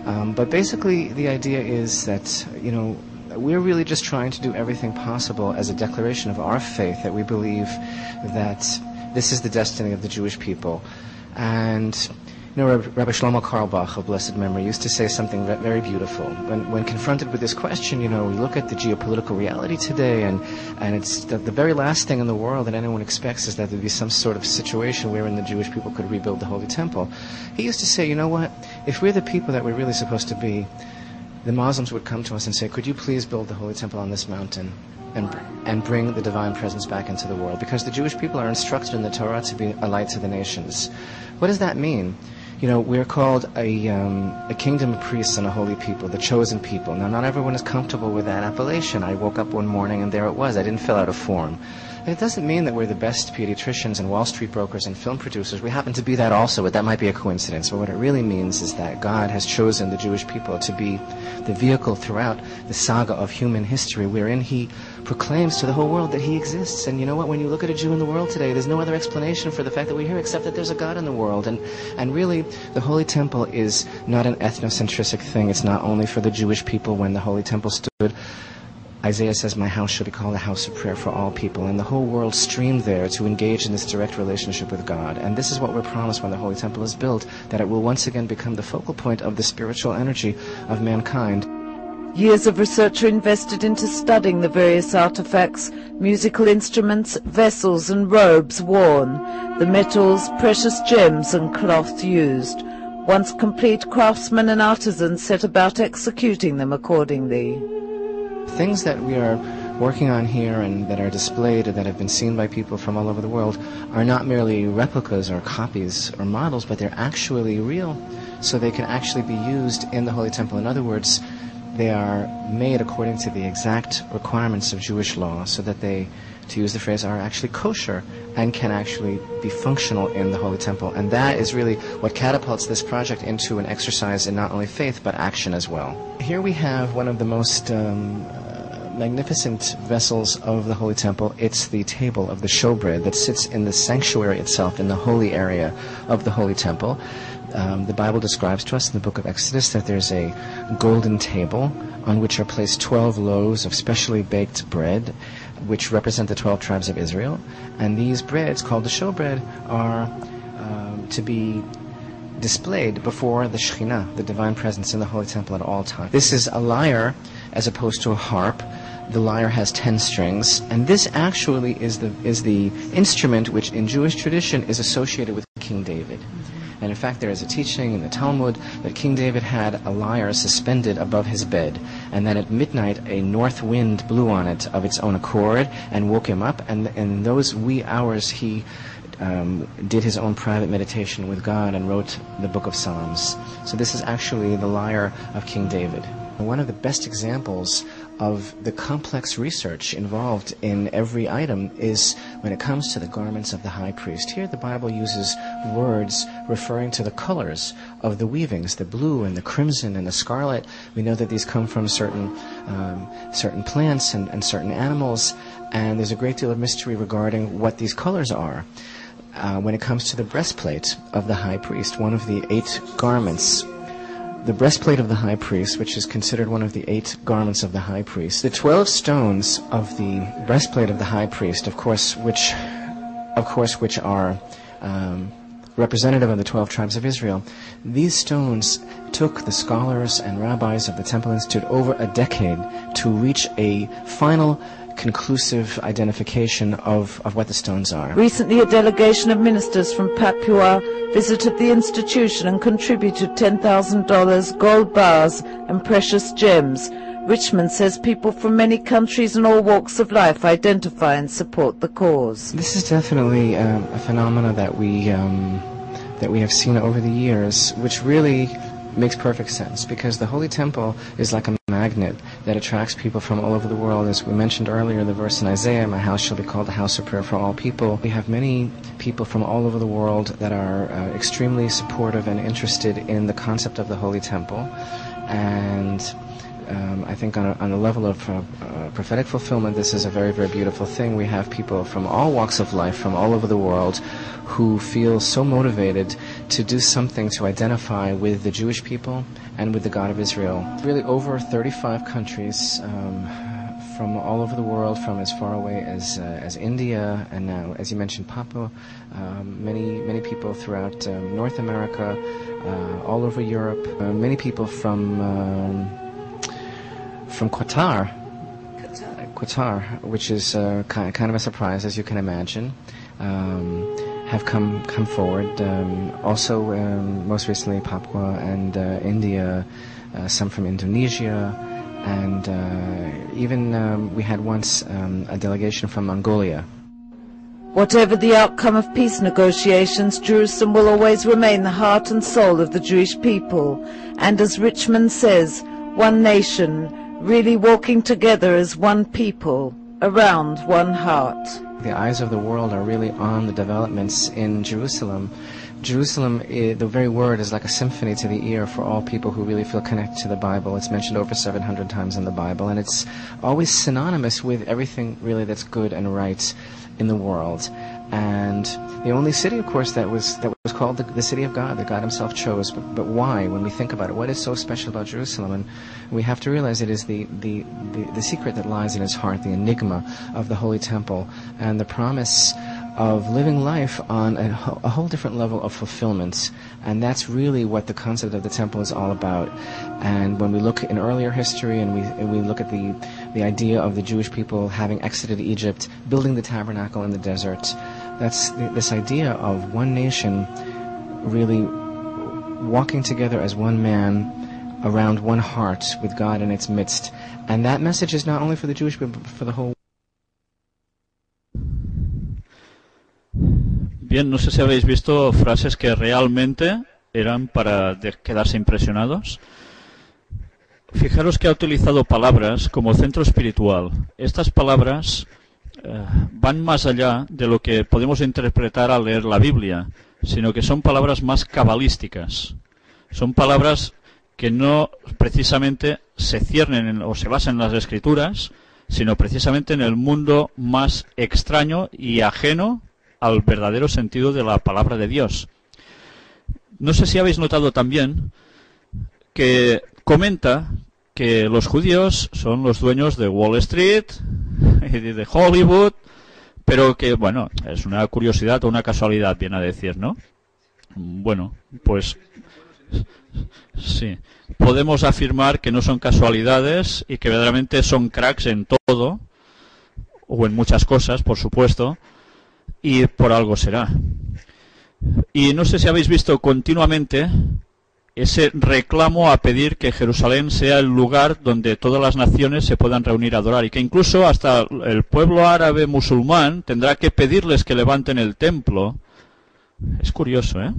But basically, the idea is that, you know, we're really just trying to do everything possible as a declaration of our faith, that we believe that this is the destiny of the Jewish people. And you know, Rabbi Shlomo Carlebach of blessed memory used to say something very beautiful. When confronted with this question, you know, we look at the geopolitical reality today, and it's the very last thing in the world that anyone expects is that there be some sort of situation wherein the Jewish people could rebuild the Holy Temple. He used to say, you know what, if we're the people that we're really supposed to be, the Muslims would come to us and say, could you please build the Holy Temple on this mountain and bring the divine presence back into the world? Because the Jewish people are instructed in the Torah to be a light to the nations. What does that mean? You know, we're called a kingdom of priests and a holy people, the chosen people. Now, not everyone is comfortable with that appellation. I woke up one morning and there it was. I didn't fill out a form. It doesn't mean that we're the best pediatricians and Wall Street brokers and film producers. We happen to be that also, but that might be a coincidence. But what it really means is that God has chosen the Jewish people to be the vehicle throughout the saga of human history, wherein he proclaims to the whole world that he exists. And you know what? When you look at a Jew in the world today, there's no other explanation for the fact that we're here except that there's a God in the world. And really, the Holy Temple is not an ethnocentric thing. It's not only for the Jewish people. When the Holy Temple stood, Isaiah says, my house shall be called a house of prayer for all people. And the whole world streamed there to engage in this direct relationship with God. And this is what we're promised when the Holy Temple is built, that it will once again become the focal point of the spiritual energy of mankind. Years of research are invested into studying the various artifacts, musical instruments, vessels and robes worn, the metals, precious gems and cloth used. Once complete, craftsmen and artisans set about executing them accordingly. Things that we are working on here and that are displayed or that have been seen by people from all over the world are not merely replicas or copies or models, but they're actually real, so they can actually be used in the Holy Temple. In other words, they are made according to the exact requirements of Jewish law, so that they, to use the phrase, are actually kosher and can actually be functional in the Holy Temple. And that is really what catapults this project into an exercise in not only faith but action as well. Here we have one of the most magnificent vessels of the Holy Temple. It's the table of the showbread that sits in the sanctuary itself, in the holy area of the Holy Temple. The Bible describes to us in the book of Exodus that there's a golden table on which are placed 12 loaves of specially baked bread, which represent the 12 tribes of Israel. And these breads, called the showbread, are to be displayed before the Shekhinah, the divine presence in the Holy Temple, at all times. This is a lyre as opposed to a harp. The lyre has 10 strings, and this actually is the instrument which in Jewish tradition is associated with King David. And in fact, there is a teaching in the Talmud that King David had a lyre suspended above his bed, and that at midnight a north wind blew on it of its own accord and woke him up, and in those wee hours he did his own private meditation with God and wrote the book of Psalms. So this is actually the lyre of King David. One of the best examples of the complex research involved in every item is when it comes to the garments of the high priest. Here the Bible uses words referring to the colors of the weavings, the blue and the crimson and the scarlet. We know that these come from certain plants and certain animals, and there's a great deal of mystery regarding what these colors are. When it comes to the breastplate of the high priest, one of the 8 garments, the breastplate of the high priest, which is considered one of the 8 garments of the high priest. The 12 stones of the breastplate of the high priest, of course, which are representative of the 12 tribes of Israel. These stones took the scholars and rabbis of the Temple Institute over a decade to reach a final conclusive identification of what the stones are. Recently, a delegation of ministers from Papua visited the institution and contributed $10,000, gold bars and precious gems. Richmond says people from many countries and all walks of life identify and support the cause. This is definitely a phenomena that we have seen over the years, which really makes perfect sense, because the Holy Temple is like a magnet that attracts people from all over the world. As we mentioned earlier, the verse in Isaiah, "My house shall be called a house of prayer for all people." We have many people from all over the world that are extremely supportive and interested in the concept of the Holy Temple, and I think on a level of prophetic fulfillment, this is a very, very beautiful thing. We have people from all walks of life, from all over the world, who feel so motivated to do something to identify with the Jewish people and with the God of Israel. Really over 35 countries from all over the world, from as far away as India, and now, as you mentioned, Papua, many people throughout North America, all over Europe, many people from Qatar, which is kind of a surprise, as you can imagine, have come forward. Also, most recently, Papua and India, some from Indonesia, and even we had once a delegation from Mongolia. Whatever the outcome of peace negotiations, Jerusalem will always remain the heart and soul of the Jewish people. And as Richmond says, one nation, really walking together as one people, around one heart. The eyes of the world are really on the developments in Jerusalem. Jerusalem, the very word, is like a symphony to the ear for all people who really feel connected to the Bible. It's mentioned over 700 times in the Bible, and it's always synonymous with everything really that's good and right in the world. And the only city, of course, that was called the city of God, that God himself chose. But why? When we think about it, what is so special about Jerusalem? And we have to realize it is the secret that lies in its heart, the enigma of the Holy Temple, and the promise of living life on a whole different level of fulfillment. And that's really what the concept of the temple is all about. And when we look in earlier history and we look at the idea of the Jewish people having exited Egypt, building the tabernacle in the desert, that's this idea of one nation really walking together as one man around one heart with God in its midst. And that message is not only for the Jewish people, but for the whole world. Bien, no sé si habéis visto frases que realmente eran para quedarse impresionados. Fijaros que ha utilizado palabras como centro espiritual. Estas palabras van más allá de lo que podemos interpretar al leer la Biblia, sino que son palabras más cabalísticas. Son palabras que no precisamente se ciernen o se basan en las Escrituras, sino precisamente en el mundo más extraño y ajeno al verdadero sentido de la palabra de Dios. No sé si habéis notado también que comenta que los judíos son los dueños de Wall Street y de Hollywood, pero que, bueno, es una curiosidad o una casualidad, viene a decir, ¿no? Bueno, pues sí, podemos afirmar que no son casualidades y que verdaderamente son cracks en todo, o en muchas cosas, por supuesto, y por algo será. Y no sé si habéis visto continuamente ese reclamo a pedir que Jerusalén sea el lugar donde todas las naciones se puedan reunir a adorar, y que incluso hasta el pueblo árabe musulmán tendrá que pedirles que levanten el templo. Es curioso, ¿eh?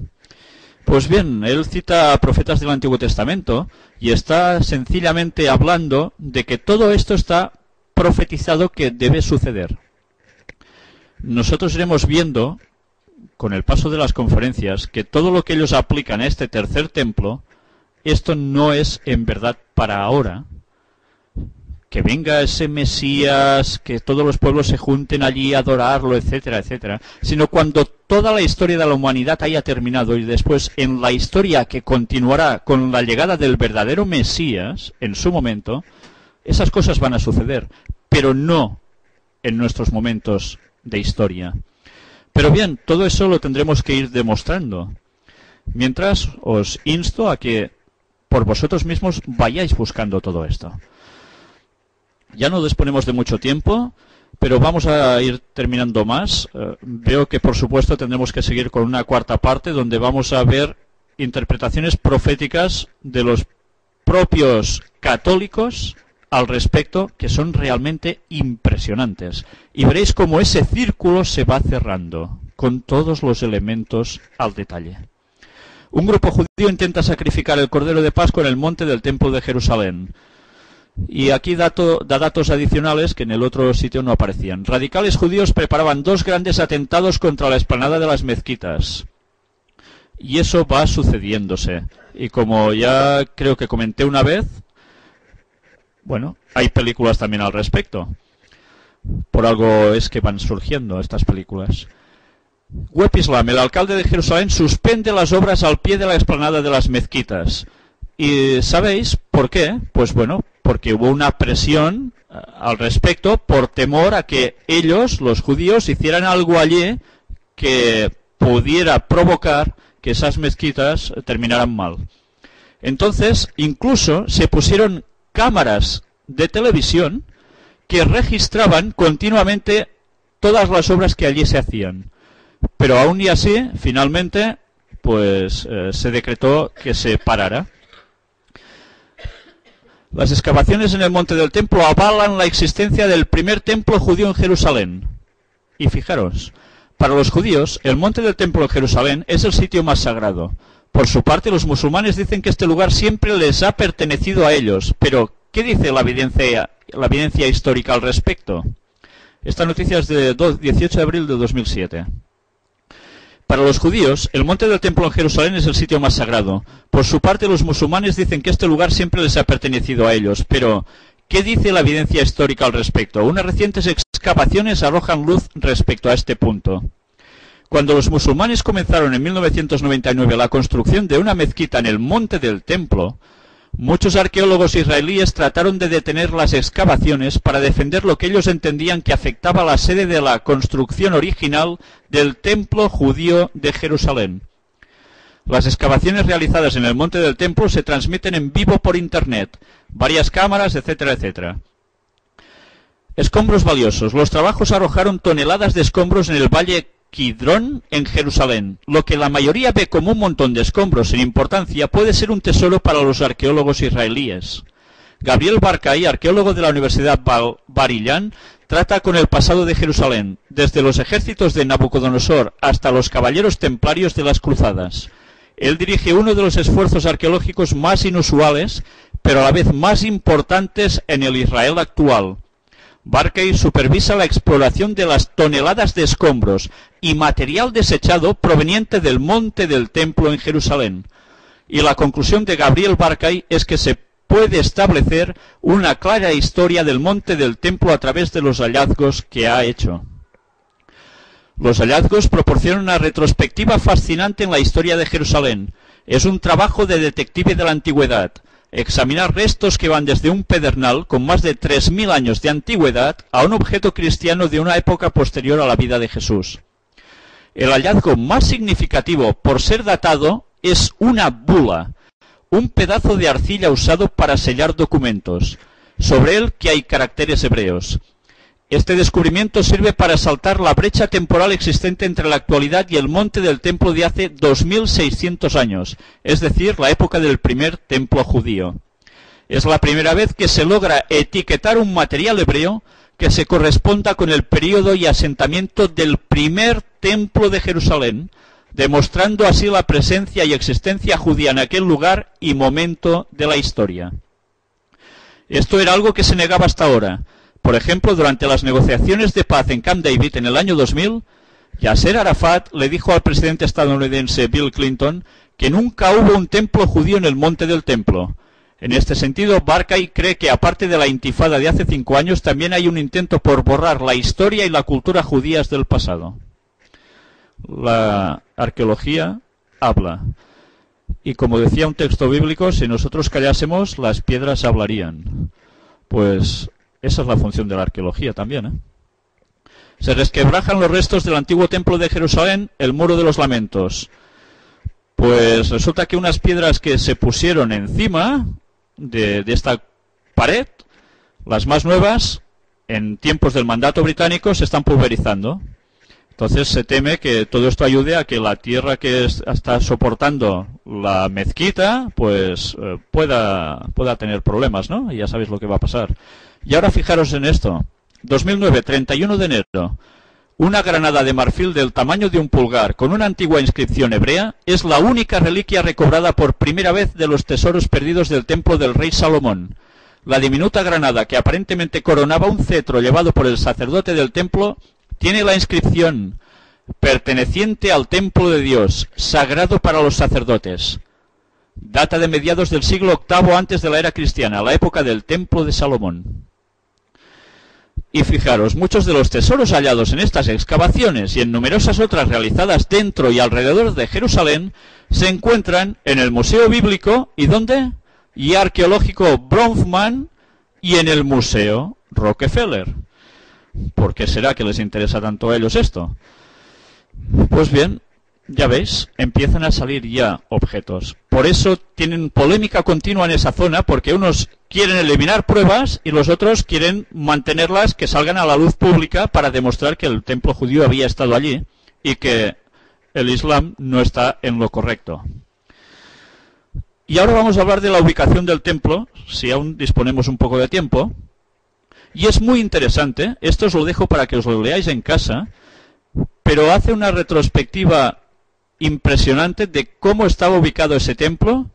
Pues bien, él cita a profetas del Antiguo Testamento y está sencillamente hablando de que todo esto está profetizado que debe suceder. Nosotros iremos viendo, con el paso de las conferencias, que todo lo que ellos aplican a este tercer templo, esto no es en verdad para ahora. Que venga ese Mesías, que todos los pueblos se junten allí a adorarlo, etcétera, etcétera, sino cuando toda la historia de la humanidad haya terminado y después en la historia que continuará con la llegada del verdadero Mesías, en su momento, esas cosas van a suceder, pero no en nuestros momentos de historia. Pero bien, todo eso lo tendremos que ir demostrando. Mientras, os insto a que por vosotros mismos vayáis buscando todo esto. Ya no disponemos de mucho tiempo, pero vamos a ir terminando más. Veo que, por supuesto, tendremos que seguir con una cuarta parte donde vamos a ver interpretaciones proféticas de los propios católicos al respecto, que son realmente impresionantes. Y veréis cómo ese círculo se va cerrando, con todos los elementos al detalle. Un grupo judío intenta sacrificar el Cordero de Pascua en el monte del Templo de Jerusalén. Y aquí da datos adicionales que en el otro sitio no aparecían. Radicales judíos preparaban 2 grandes atentados contra la explanada de las mezquitas. Y eso va sucediéndose. Y como ya creo que comenté una vez, bueno, hay películas también al respecto. Por algo es que van surgiendo estas películas. Web Islam, el alcalde de Jerusalén, suspende las obras al pie de la explanada de las mezquitas. ¿Y sabéis por qué? Pues bueno, porque hubo una presión al respecto por temor a que ellos, los judíos, hicieran algo allí que pudiera provocar que esas mezquitas terminaran mal. Entonces, incluso se pusieron cámaras de televisión que registraban continuamente todas las obras que allí se hacían. Pero aún y así, finalmente, pues se decretó que se parara. Las excavaciones en el monte del templo avalan la existencia del primer templo judío en Jerusalén. Y fijaros, para los judíos, el monte del templo en Jerusalén es el sitio más sagrado. Por su parte, los musulmanes dicen que este lugar siempre les ha pertenecido a ellos. Pero, ¿qué dice la evidencia histórica al respecto? Esta noticia es de 18 de abril de 2007. Para los judíos, el monte del templo en Jerusalén es el sitio más sagrado. Por su parte, los musulmanes dicen que este lugar siempre les ha pertenecido a ellos. Pero, ¿qué dice la evidencia histórica al respecto? Unas recientes excavaciones arrojan luz respecto a este punto. Cuando los musulmanes comenzaron en 1999 la construcción de una mezquita en el monte del templo, muchos arqueólogos israelíes trataron de detener las excavaciones para defender lo que ellos entendían que afectaba a la sede de la construcción original del templo judío de Jerusalén. Las excavaciones realizadas en el monte del templo se transmiten en vivo por internet, varias cámaras, etcétera, etcétera. Escombros valiosos. Los trabajos arrojaron toneladas de escombros en el valle Kidrón en Jerusalén. Lo que la mayoría ve como un montón de escombros sin importancia puede ser un tesoro para los arqueólogos israelíes. Gabriel Barkay, arqueólogo de la Universidad Bar Ilan, trata con el pasado de Jerusalén, desde los ejércitos de Nabucodonosor hasta los caballeros templarios de las cruzadas. Él dirige uno de los esfuerzos arqueológicos más inusuales, pero a la vez más importantes en el Israel actual. Barkay supervisa la exploración de las toneladas de escombros y material desechado proveniente del monte del templo en Jerusalén. Y la conclusión de Gabriel Barkay es que se puede establecer una clara historia del monte del templo a través de los hallazgos que ha hecho. Los hallazgos proporcionan una retrospectiva fascinante en la historia de Jerusalén. Es un trabajo de detective de la antigüedad. Examinar restos que van desde un pedernal con más de 3000 años de antigüedad a un objeto cristiano de una época posterior a la vida de Jesús. El hallazgo más significativo por ser datado es una bula, un pedazo de arcilla usado para sellar documentos. Sobre él que hay caracteres hebreos. Este descubrimiento sirve para saltar la brecha temporal existente entre la actualidad y el monte del templo de hace 2600 años, es decir, la época del primer templo judío. Es la primera vez que se logra etiquetar un material hebreo que se corresponda con el período y asentamiento del primer templo de Jerusalén, demostrando así la presencia y existencia judía en aquel lugar y momento de la historia. Esto era algo que se negaba hasta ahora. Por ejemplo, durante las negociaciones de paz en Camp David en el año 2000, Yasser Arafat le dijo al presidente estadounidense Bill Clinton que nunca hubo un templo judío en el monte del templo. En este sentido, Barkay cree que aparte de la intifada de hace 5 años, también hay un intento por borrar la historia y la cultura judías del pasado. La arqueología habla. Y como decía un texto bíblico, si nosotros callásemos, las piedras hablarían. Pues esa es la función de la arqueología también, ¿eh? Se resquebrajan los restos del antiguo templo de Jerusalén, el muro de los lamentos. Pues resulta que unas piedras que se pusieron encima de esta pared, las más nuevas, en tiempos del mandato británico, se están pulverizando. Entonces se teme que todo esto ayude a que la tierra que está soportando la mezquita pues pueda tener problemas, ¿no? Y ya sabéis lo que va a pasar. Y ahora fijaros en esto. 2009, 31 de enero. Una granada de marfil del tamaño de un pulgar con una antigua inscripción hebrea es la única reliquia recobrada por primera vez de los tesoros perdidos del templo del rey Salomón. La diminuta granada que aparentemente coronaba un cetro llevado por el sacerdote del templo tiene la inscripción perteneciente al templo de Dios, sagrado para los sacerdotes. Data de mediados del siglo VIII antes de la era cristiana, la época del templo de Salomón. Y fijaros, muchos de los tesoros hallados en estas excavaciones y en numerosas otras realizadas dentro y alrededor de Jerusalén se encuentran en el Museo Bíblico, ¿y dónde? Y Arqueológico Bronfman y en el Museo Rockefeller. ¿Por qué será que les interesa tanto a ellos esto? Pues bien, ya veis, empiezan a salir ya objetos. Por eso tienen polémica continua en esa zona, porque unos quieren eliminar pruebas y los otros quieren mantenerlas que salgan a la luz pública para demostrar que el templo judío había estado allí y que el Islam no está en lo correcto. Y ahora vamos a hablar de la ubicación del templo, si aún disponemos un poco de tiempo. Y es muy interesante, esto os lo dejo para que os lo leáis en casa, pero hace una retrospectiva impresionante de cómo estaba ubicado ese templo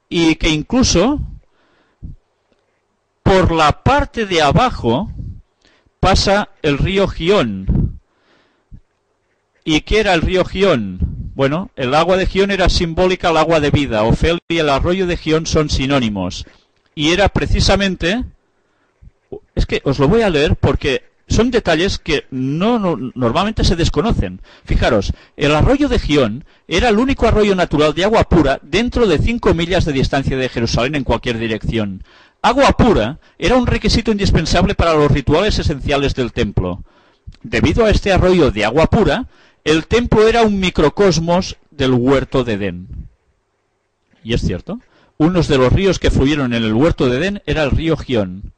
y que incluso por la parte de abajo pasa el río Gión. ¿Y qué era el río Gión? Bueno, el agua de Gión era simbólica al agua de vida. Ofel y el arroyo de Gión son sinónimos. Y era precisamente... Es que os lo voy a leer porque son detalles que normalmente se desconocen. Fijaros, el arroyo de Gión era el único arroyo natural de agua pura dentro de 5 millas de distancia de Jerusalén en cualquier dirección. Agua pura era un requisito indispensable para los rituales esenciales del templo. Debido a este arroyo de agua pura, el templo era un microcosmos del huerto de Edén. Y es cierto, uno de los ríos que fluyeron en el huerto de Edén era el río Gión.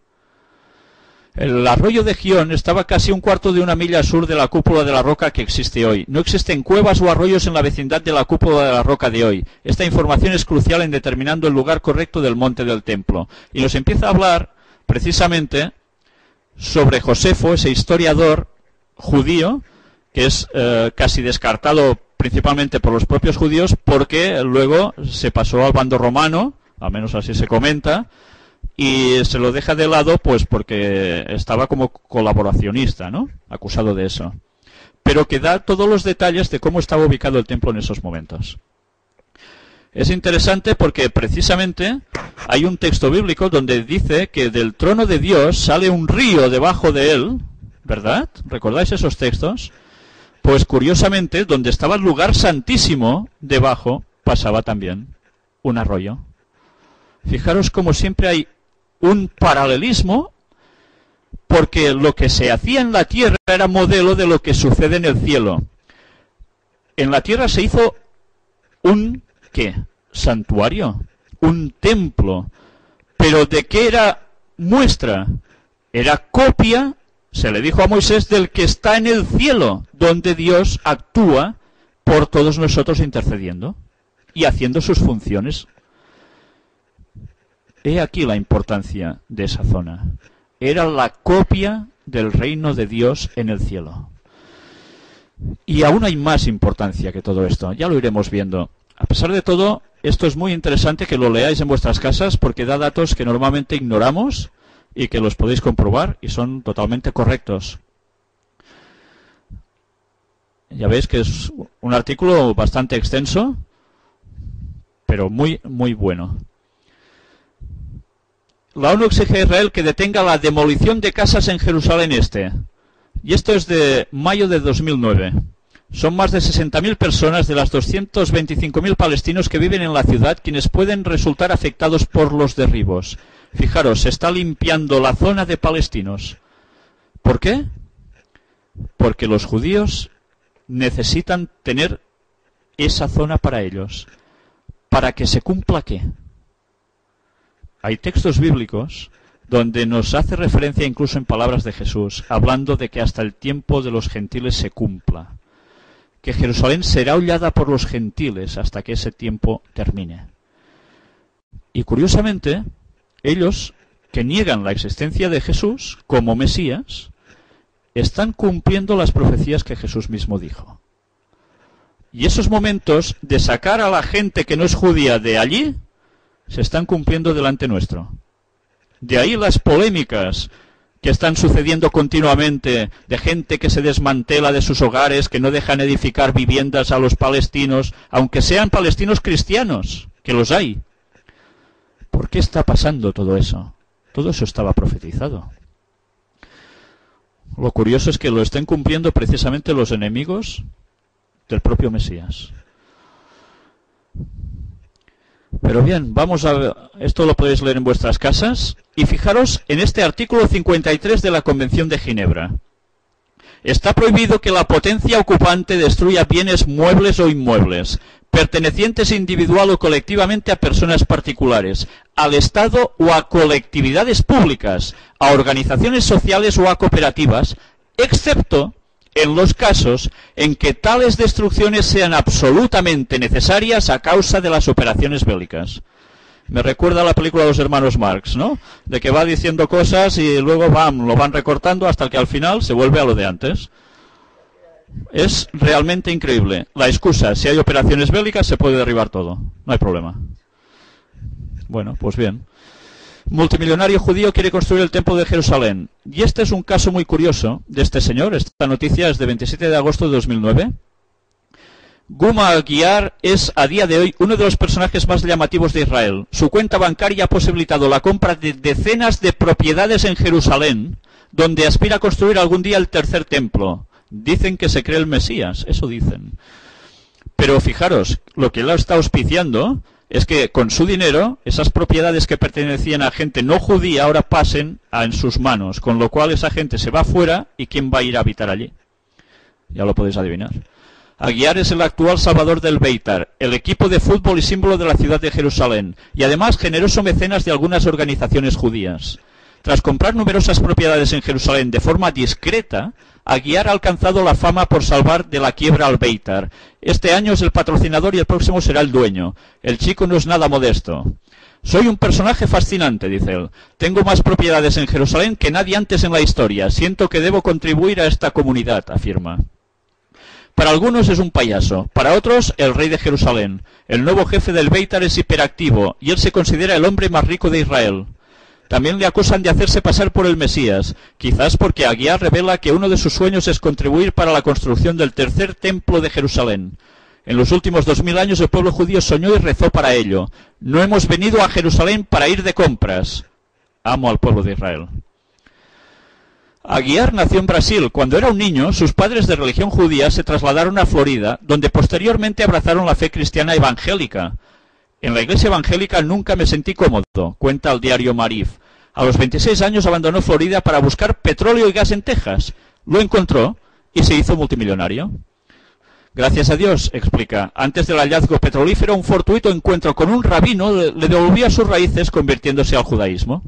El arroyo de Gión estaba casi un cuarto de una milla al sur de la cúpula de la roca que existe hoy. No existen cuevas o arroyos en la vecindad de la cúpula de la roca de hoy. Esta información es crucial en determinando el lugar correcto del monte del templo. Y nos empieza a hablar precisamente sobre Josefo, ese historiador judío, que es casi descartado principalmente por los propios judíos, porque luego se pasó al bando romano, al menos así se comenta, y se lo deja de lado pues porque estaba como colaboracionista, ¿no? Acusado de eso. Pero que da todos los detalles de cómo estaba ubicado el templo en esos momentos. Es interesante porque precisamente hay un texto bíblico donde dice que del trono de Dios sale un río debajo de él, ¿verdad? ¿Recordáis esos textos? Pues curiosamente, donde estaba el lugar santísimo, debajo pasaba también un arroyo. Fijaros como siempre hay un paralelismo, porque lo que se hacía en la tierra era modelo de lo que sucede en el cielo. En la tierra se hizo un, ¿qué? Santuario, un templo. ¿Pero de qué era muestra? Era copia, se le dijo a Moisés, del que está en el cielo, donde Dios actúa por todos nosotros intercediendo y haciendo sus funciones. He aquí la importancia de esa zona. Era la copia del reino de Dios en el cielo. Y aún hay más importancia que todo esto. Ya lo iremos viendo. A pesar de todo, esto es muy interesante que lo leáis en vuestras casas porque da datos que normalmente ignoramos y que los podéis comprobar y son totalmente correctos. Ya veis que es un artículo bastante extenso, pero muy, muy bueno. La ONU exige a Israel que detenga la demolición de casas en Jerusalén Este. Y esto es de mayo de 2009. Son más de 60.000 personas de las 225.000 palestinos que viven en la ciudad quienes pueden resultar afectados por los derribos. Fijaros, se está limpiando la zona de palestinos. ¿Por qué? Porque los judíos necesitan tener esa zona para ellos. ¿Para que se cumpla qué? Hay textos bíblicos donde nos hace referencia incluso en palabras de Jesús, hablando de que hasta el tiempo de los gentiles se cumpla. Que Jerusalén será hollada por los gentiles hasta que ese tiempo termine. Y curiosamente, ellos que niegan la existencia de Jesús como Mesías, están cumpliendo las profecías que Jesús mismo dijo. Y esos momentos de sacar a la gente que no es judía de allí, se están cumpliendo delante nuestro. De ahí las polémicas que están sucediendo continuamente de gente que se desmantela de sus hogares, que no dejan edificar viviendas a los palestinos, aunque sean palestinos cristianos, que los hay. ¿Por qué está pasando todo eso? Todo eso estaba profetizado. Lo curioso es que lo estén cumpliendo precisamente los enemigos del propio Mesías. Pero bien, vamos a ver, esto lo podéis leer en vuestras casas, y fijaros en este artículo 53 de la Convención de Ginebra. Está prohibido que la potencia ocupante destruya bienes muebles o inmuebles, pertenecientes individual o colectivamente a personas particulares, al Estado o a colectividades públicas, a organizaciones sociales o a cooperativas, excepto en los casos en que tales destrucciones sean absolutamente necesarias a causa de las operaciones bélicas. Me recuerda a la película de los hermanos Marx, ¿no? De que va diciendo cosas y luego lo van recortando hasta que al final se vuelve a lo de antes. Es realmente increíble. La excusa, si hay operaciones bélicas se puede derribar todo, no hay problema. Bueno, pues bien. Multimillonario judío quiere construir el templo de Jerusalén. Y este es un caso muy curioso de este señor. Esta noticia es de 27 de agosto de 2009. Guma Aguiar es a día de hoy uno de los personajes más llamativos de Israel. Su cuenta bancaria ha posibilitado la compra de decenas de propiedades en Jerusalén, donde aspira a construir algún día el tercer templo. Dicen que se cree el Mesías, eso dicen. Pero fijaros, lo que él está auspiciando es que con su dinero, esas propiedades que pertenecían a gente no judía ahora pasen en sus manos, con lo cual esa gente se va fuera y ¿quién va a ir a habitar allí? Ya lo podéis adivinar. Aguiar es el actual salvador del Beitar, el equipo de fútbol y símbolo de la ciudad de Jerusalén, y además generoso mecenas de algunas organizaciones judías. Tras comprar numerosas propiedades en Jerusalén de forma discreta, Aguiar ha alcanzado la fama por salvar de la quiebra al Beitar. Este año es el patrocinador y el próximo será el dueño. El chico no es nada modesto. Soy un personaje fascinante, dice él. Tengo más propiedades en Jerusalén que nadie antes en la historia. Siento que debo contribuir a esta comunidad, afirma. Para algunos es un payaso, para otros el rey de Jerusalén. El nuevo jefe del Beitar es hiperactivo y él se considera el hombre más rico de Israel. También le acusan de hacerse pasar por el Mesías, quizás porque Aguiar revela que uno de sus sueños es contribuir para la construcción del tercer templo de Jerusalén. En los últimos 2000 años el pueblo judío soñó y rezó para ello. No hemos venido a Jerusalén para ir de compras. Amo al pueblo de Israel. Aguiar nació en Brasil. Cuando era un niño, sus padres de religión judía se trasladaron a Florida, donde posteriormente abrazaron la fe cristiana evangélica. En la iglesia evangélica nunca me sentí cómodo, cuenta el diario Marif. A los 26 años abandonó Florida para buscar petróleo y gas en Texas. Lo encontró y se hizo multimillonario. Gracias a Dios, explica, antes del hallazgo petrolífero, un fortuito encuentro con un rabino le devolvía sus raíces convirtiéndose al judaísmo.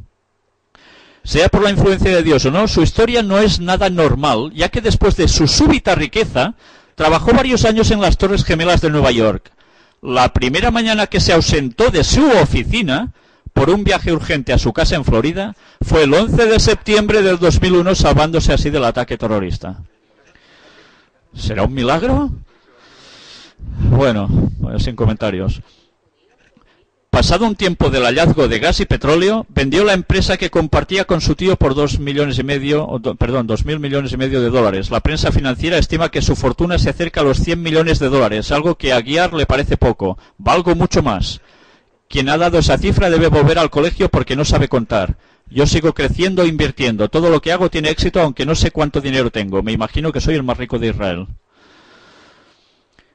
Sea por la influencia de Dios o no, su historia no es nada normal, ya que después de su súbita riqueza, trabajó varios años en las Torres Gemelas de Nueva York. La primera mañana que se ausentó de su oficina, por un viaje urgente a su casa en Florida, fue el 11 de septiembre del 2001, salvándose así del ataque terrorista. ¿Será un milagro? Bueno, sin comentarios. Pasado un tiempo del hallazgo de gas y petróleo, vendió la empresa que compartía con su tío por $2,5 millones de dólares. La prensa financiera estima que su fortuna se acerca a los $100 millones, algo que a Aguiar le parece poco. Valgo mucho más. Quien ha dado esa cifra debe volver al colegio porque no sabe contar. Yo sigo creciendo e invirtiendo. Todo lo que hago tiene éxito, aunque no sé cuánto dinero tengo. Me imagino que soy el más rico de Israel.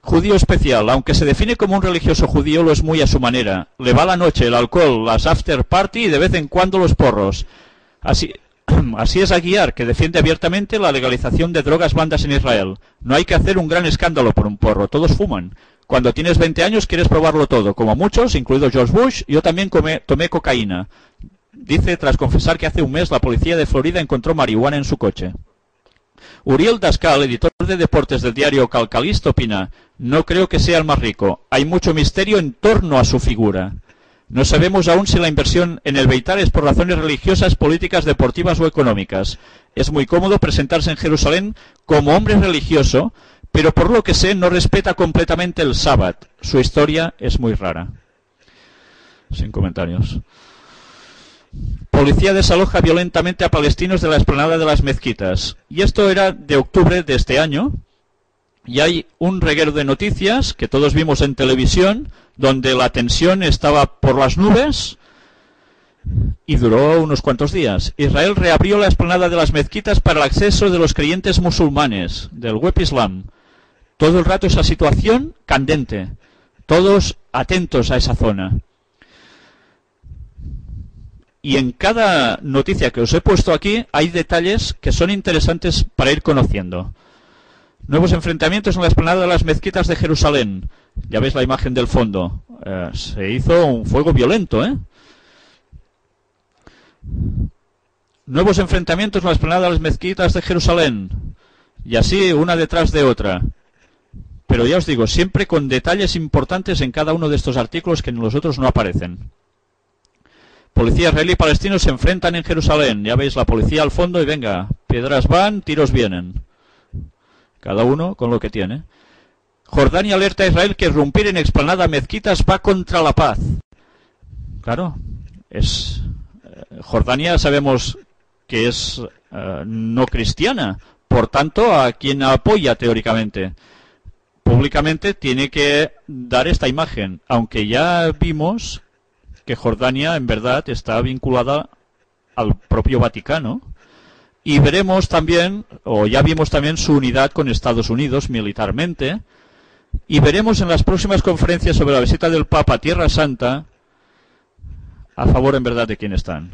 Judío especial. Aunque se define como un religioso judío, lo es muy a su manera. Le va la noche, el alcohol, las after party y de vez en cuando los porros. Así es Aguiar, que defiende abiertamente la legalización de drogas blandas en Israel. No hay que hacer un gran escándalo por un porro. Todos fuman. Cuando tienes 20 años quieres probarlo todo. Como muchos, incluido George Bush, yo también tomé cocaína. Dice tras confesar que hace un mes la policía de Florida encontró marihuana en su coche. Uriel Daskal, editor de deportes del diario Calcalist, opina: no creo que sea el más rico. Hay mucho misterio en torno a su figura. No sabemos aún si la inversión en el Beitar es por razones religiosas, políticas, deportivas o económicas. Es muy cómodo presentarse en Jerusalén como hombre religioso, pero por lo que sé no respeta completamente el sábado. Su historia es muy rara. Sin comentarios. Policía desaloja violentamente a palestinos de la explanada de las mezquitas. Y esto era de octubre de este año. Y hay un reguero de noticias que todos vimos en televisión, donde la tensión estaba por las nubes y duró unos cuantos días. Israel reabrió la explanada de las mezquitas para el acceso de los creyentes musulmanes, del Web Islam. Todo el rato esa situación candente. Todos atentos a esa zona. Y en cada noticia que os he puesto aquí hay detalles que son interesantes para ir conociendo. Nuevos enfrentamientos en la explanada de las mezquitas de Jerusalén. Ya veis la imagen del fondo. Se hizo un fuego violento, ¿eh? Nuevos enfrentamientos en la explanada de las mezquitas de Jerusalén. Y así, una detrás de otra. Pero ya os digo, siempre con detalles importantes en cada uno de estos artículos que en los otros no aparecen. Policía israelí y palestino se enfrentan en Jerusalén. Ya veis la policía al fondo y venga, piedras van, tiros vienen. Cada uno con lo que tiene. Jordania alerta a Israel que irrumpir en explanada mezquitas va contra la paz. Claro, Jordania sabemos que es no cristiana. Por tanto, a quien apoya teóricamente. Públicamente tiene que dar esta imagen. Aunque ya vimos que Jordania en verdad está vinculada al propio Vaticano. Y veremos también, o ya vimos también, su unidad con Estados Unidos militarmente. Y veremos en las próximas conferencias sobre la visita del Papa a Tierra Santa, a favor en verdad de quién están.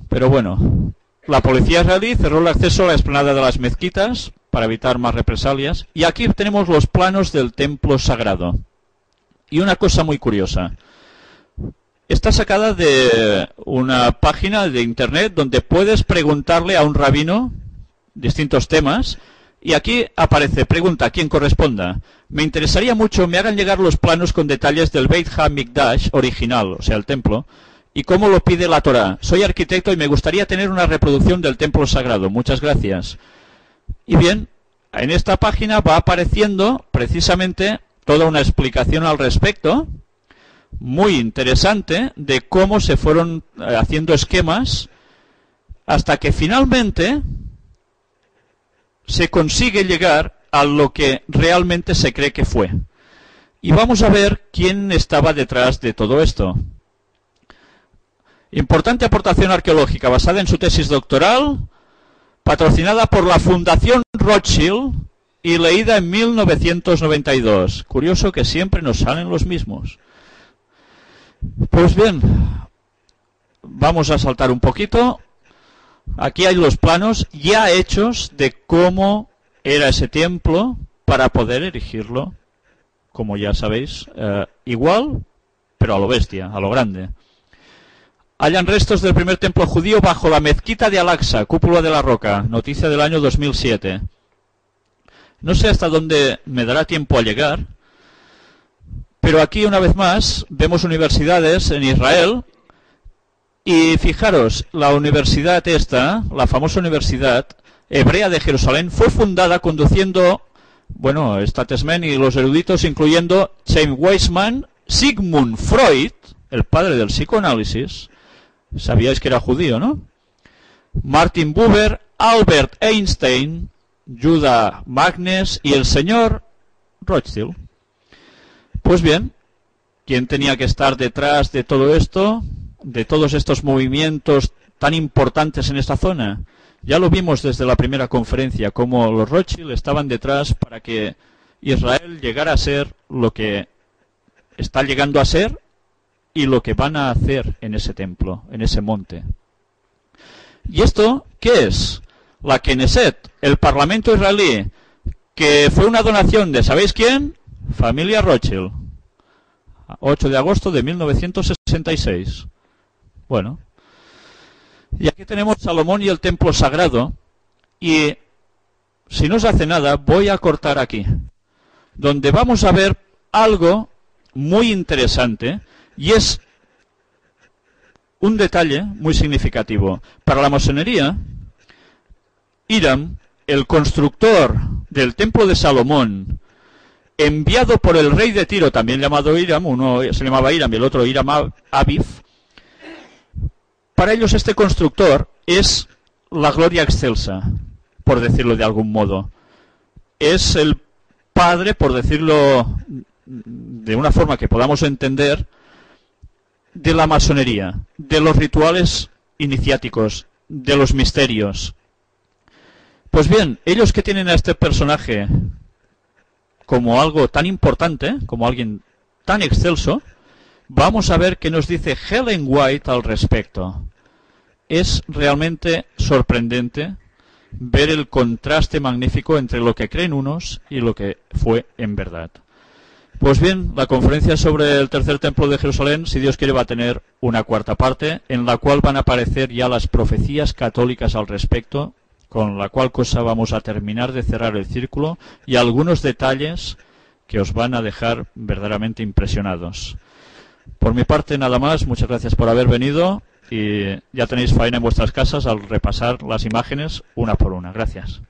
Pero bueno, la policía israelí cerró el acceso a la explanada de las mezquitas para evitar más represalias. Y aquí tenemos los planos del templo sagrado. Y una cosa muy curiosa. está sacada de una página de internet donde puedes preguntarle a un rabino distintos temas, y aquí aparece, pregunta, quien corresponda. Me interesaría mucho me hagan llegar los planos con detalles del Beit HaMikdash original, o sea, el templo, y cómo lo pide la Torá. Soy arquitecto y me gustaría tener una reproducción del templo sagrado. Muchas gracias. Y bien, en esta página va apareciendo precisamente toda una explicación al respecto, muy interesante, de cómo se fueron haciendo esquemas hasta que finalmente se consigue llegar a lo que realmente se cree que fue. Y vamos a ver quién estaba detrás de todo esto. Importante aportación arqueológica basada en su tesis doctoral, patrocinada por la Fundación Rothschild y leída en 1992. Curioso que siempre nos salen los mismos. Pues bien, vamos a saltar un poquito. Aquí hay los planos ya hechos de cómo era ese templo para poder erigirlo, como ya sabéis, igual, pero a lo bestia, a lo grande. Hallan restos del primer templo judío bajo la mezquita de Al-Aqsa, cúpula de la roca, noticia del año 2007. No sé hasta dónde me dará tiempo a llegar, pero aquí una vez más vemos universidades en Israel. Y fijaros, la universidad esta, la famosa Universidad Hebrea de Jerusalén, fue fundada conduciendo, bueno, statesmen y los eruditos, incluyendo Chaim Weizmann, Sigmund Freud, el padre del psicoanálisis, sabíais que era judío, ¿no? Martin Buber, Albert Einstein, Judah Magnes y el señor Rothschild. Pues bien, ¿quién tenía que estar detrás de todo esto? De todos estos movimientos tan importantes en esta zona. Ya lo vimos desde la primera conferencia, cómo los Rothschild estaban detrás para que Israel llegara a ser lo que está llegando a ser y lo que van a hacer en ese templo, en ese monte. ¿Y esto qué es? La Knesset, el Parlamento israelí, que fue una donación de, ¿sabéis quién? Familia Rothschild. 8 de agosto de 1966. Bueno, y aquí tenemos Salomón y el templo sagrado, y si no os hace nada, voy a cortar aquí, donde vamos a ver algo muy interesante, y es un detalle muy significativo. Para la masonería, Hiram, el constructor del templo de Salomón, enviado por el rey de Tiro, también llamado Hiram, uno se llamaba Hiram y el otro Hiram Aviv. Para ellos este constructor es la gloria excelsa, por decirlo de algún modo. Es el padre, por decirlo de una forma que podamos entender, de la masonería, de los rituales iniciáticos, de los misterios. Pues bien, ellos que tienen a este personaje como algo tan importante, como alguien tan excelso, vamos a ver qué nos dice Ellen White al respecto. Es realmente sorprendente ver el contraste magnífico entre lo que creen unos y lo que fue en verdad. Pues bien, la conferencia sobre el tercer templo de Jerusalén, si Dios quiere, va a tener una cuarta parte, en la cual van a aparecer ya las profecías católicas al respecto, con la cual cosa vamos a terminar de cerrar el círculo, y algunos detalles que os van a dejar verdaderamente impresionados. Por mi parte nada más, muchas gracias por haber venido y ya tenéis faena en vuestras casas al repasar las imágenes una por una. Gracias.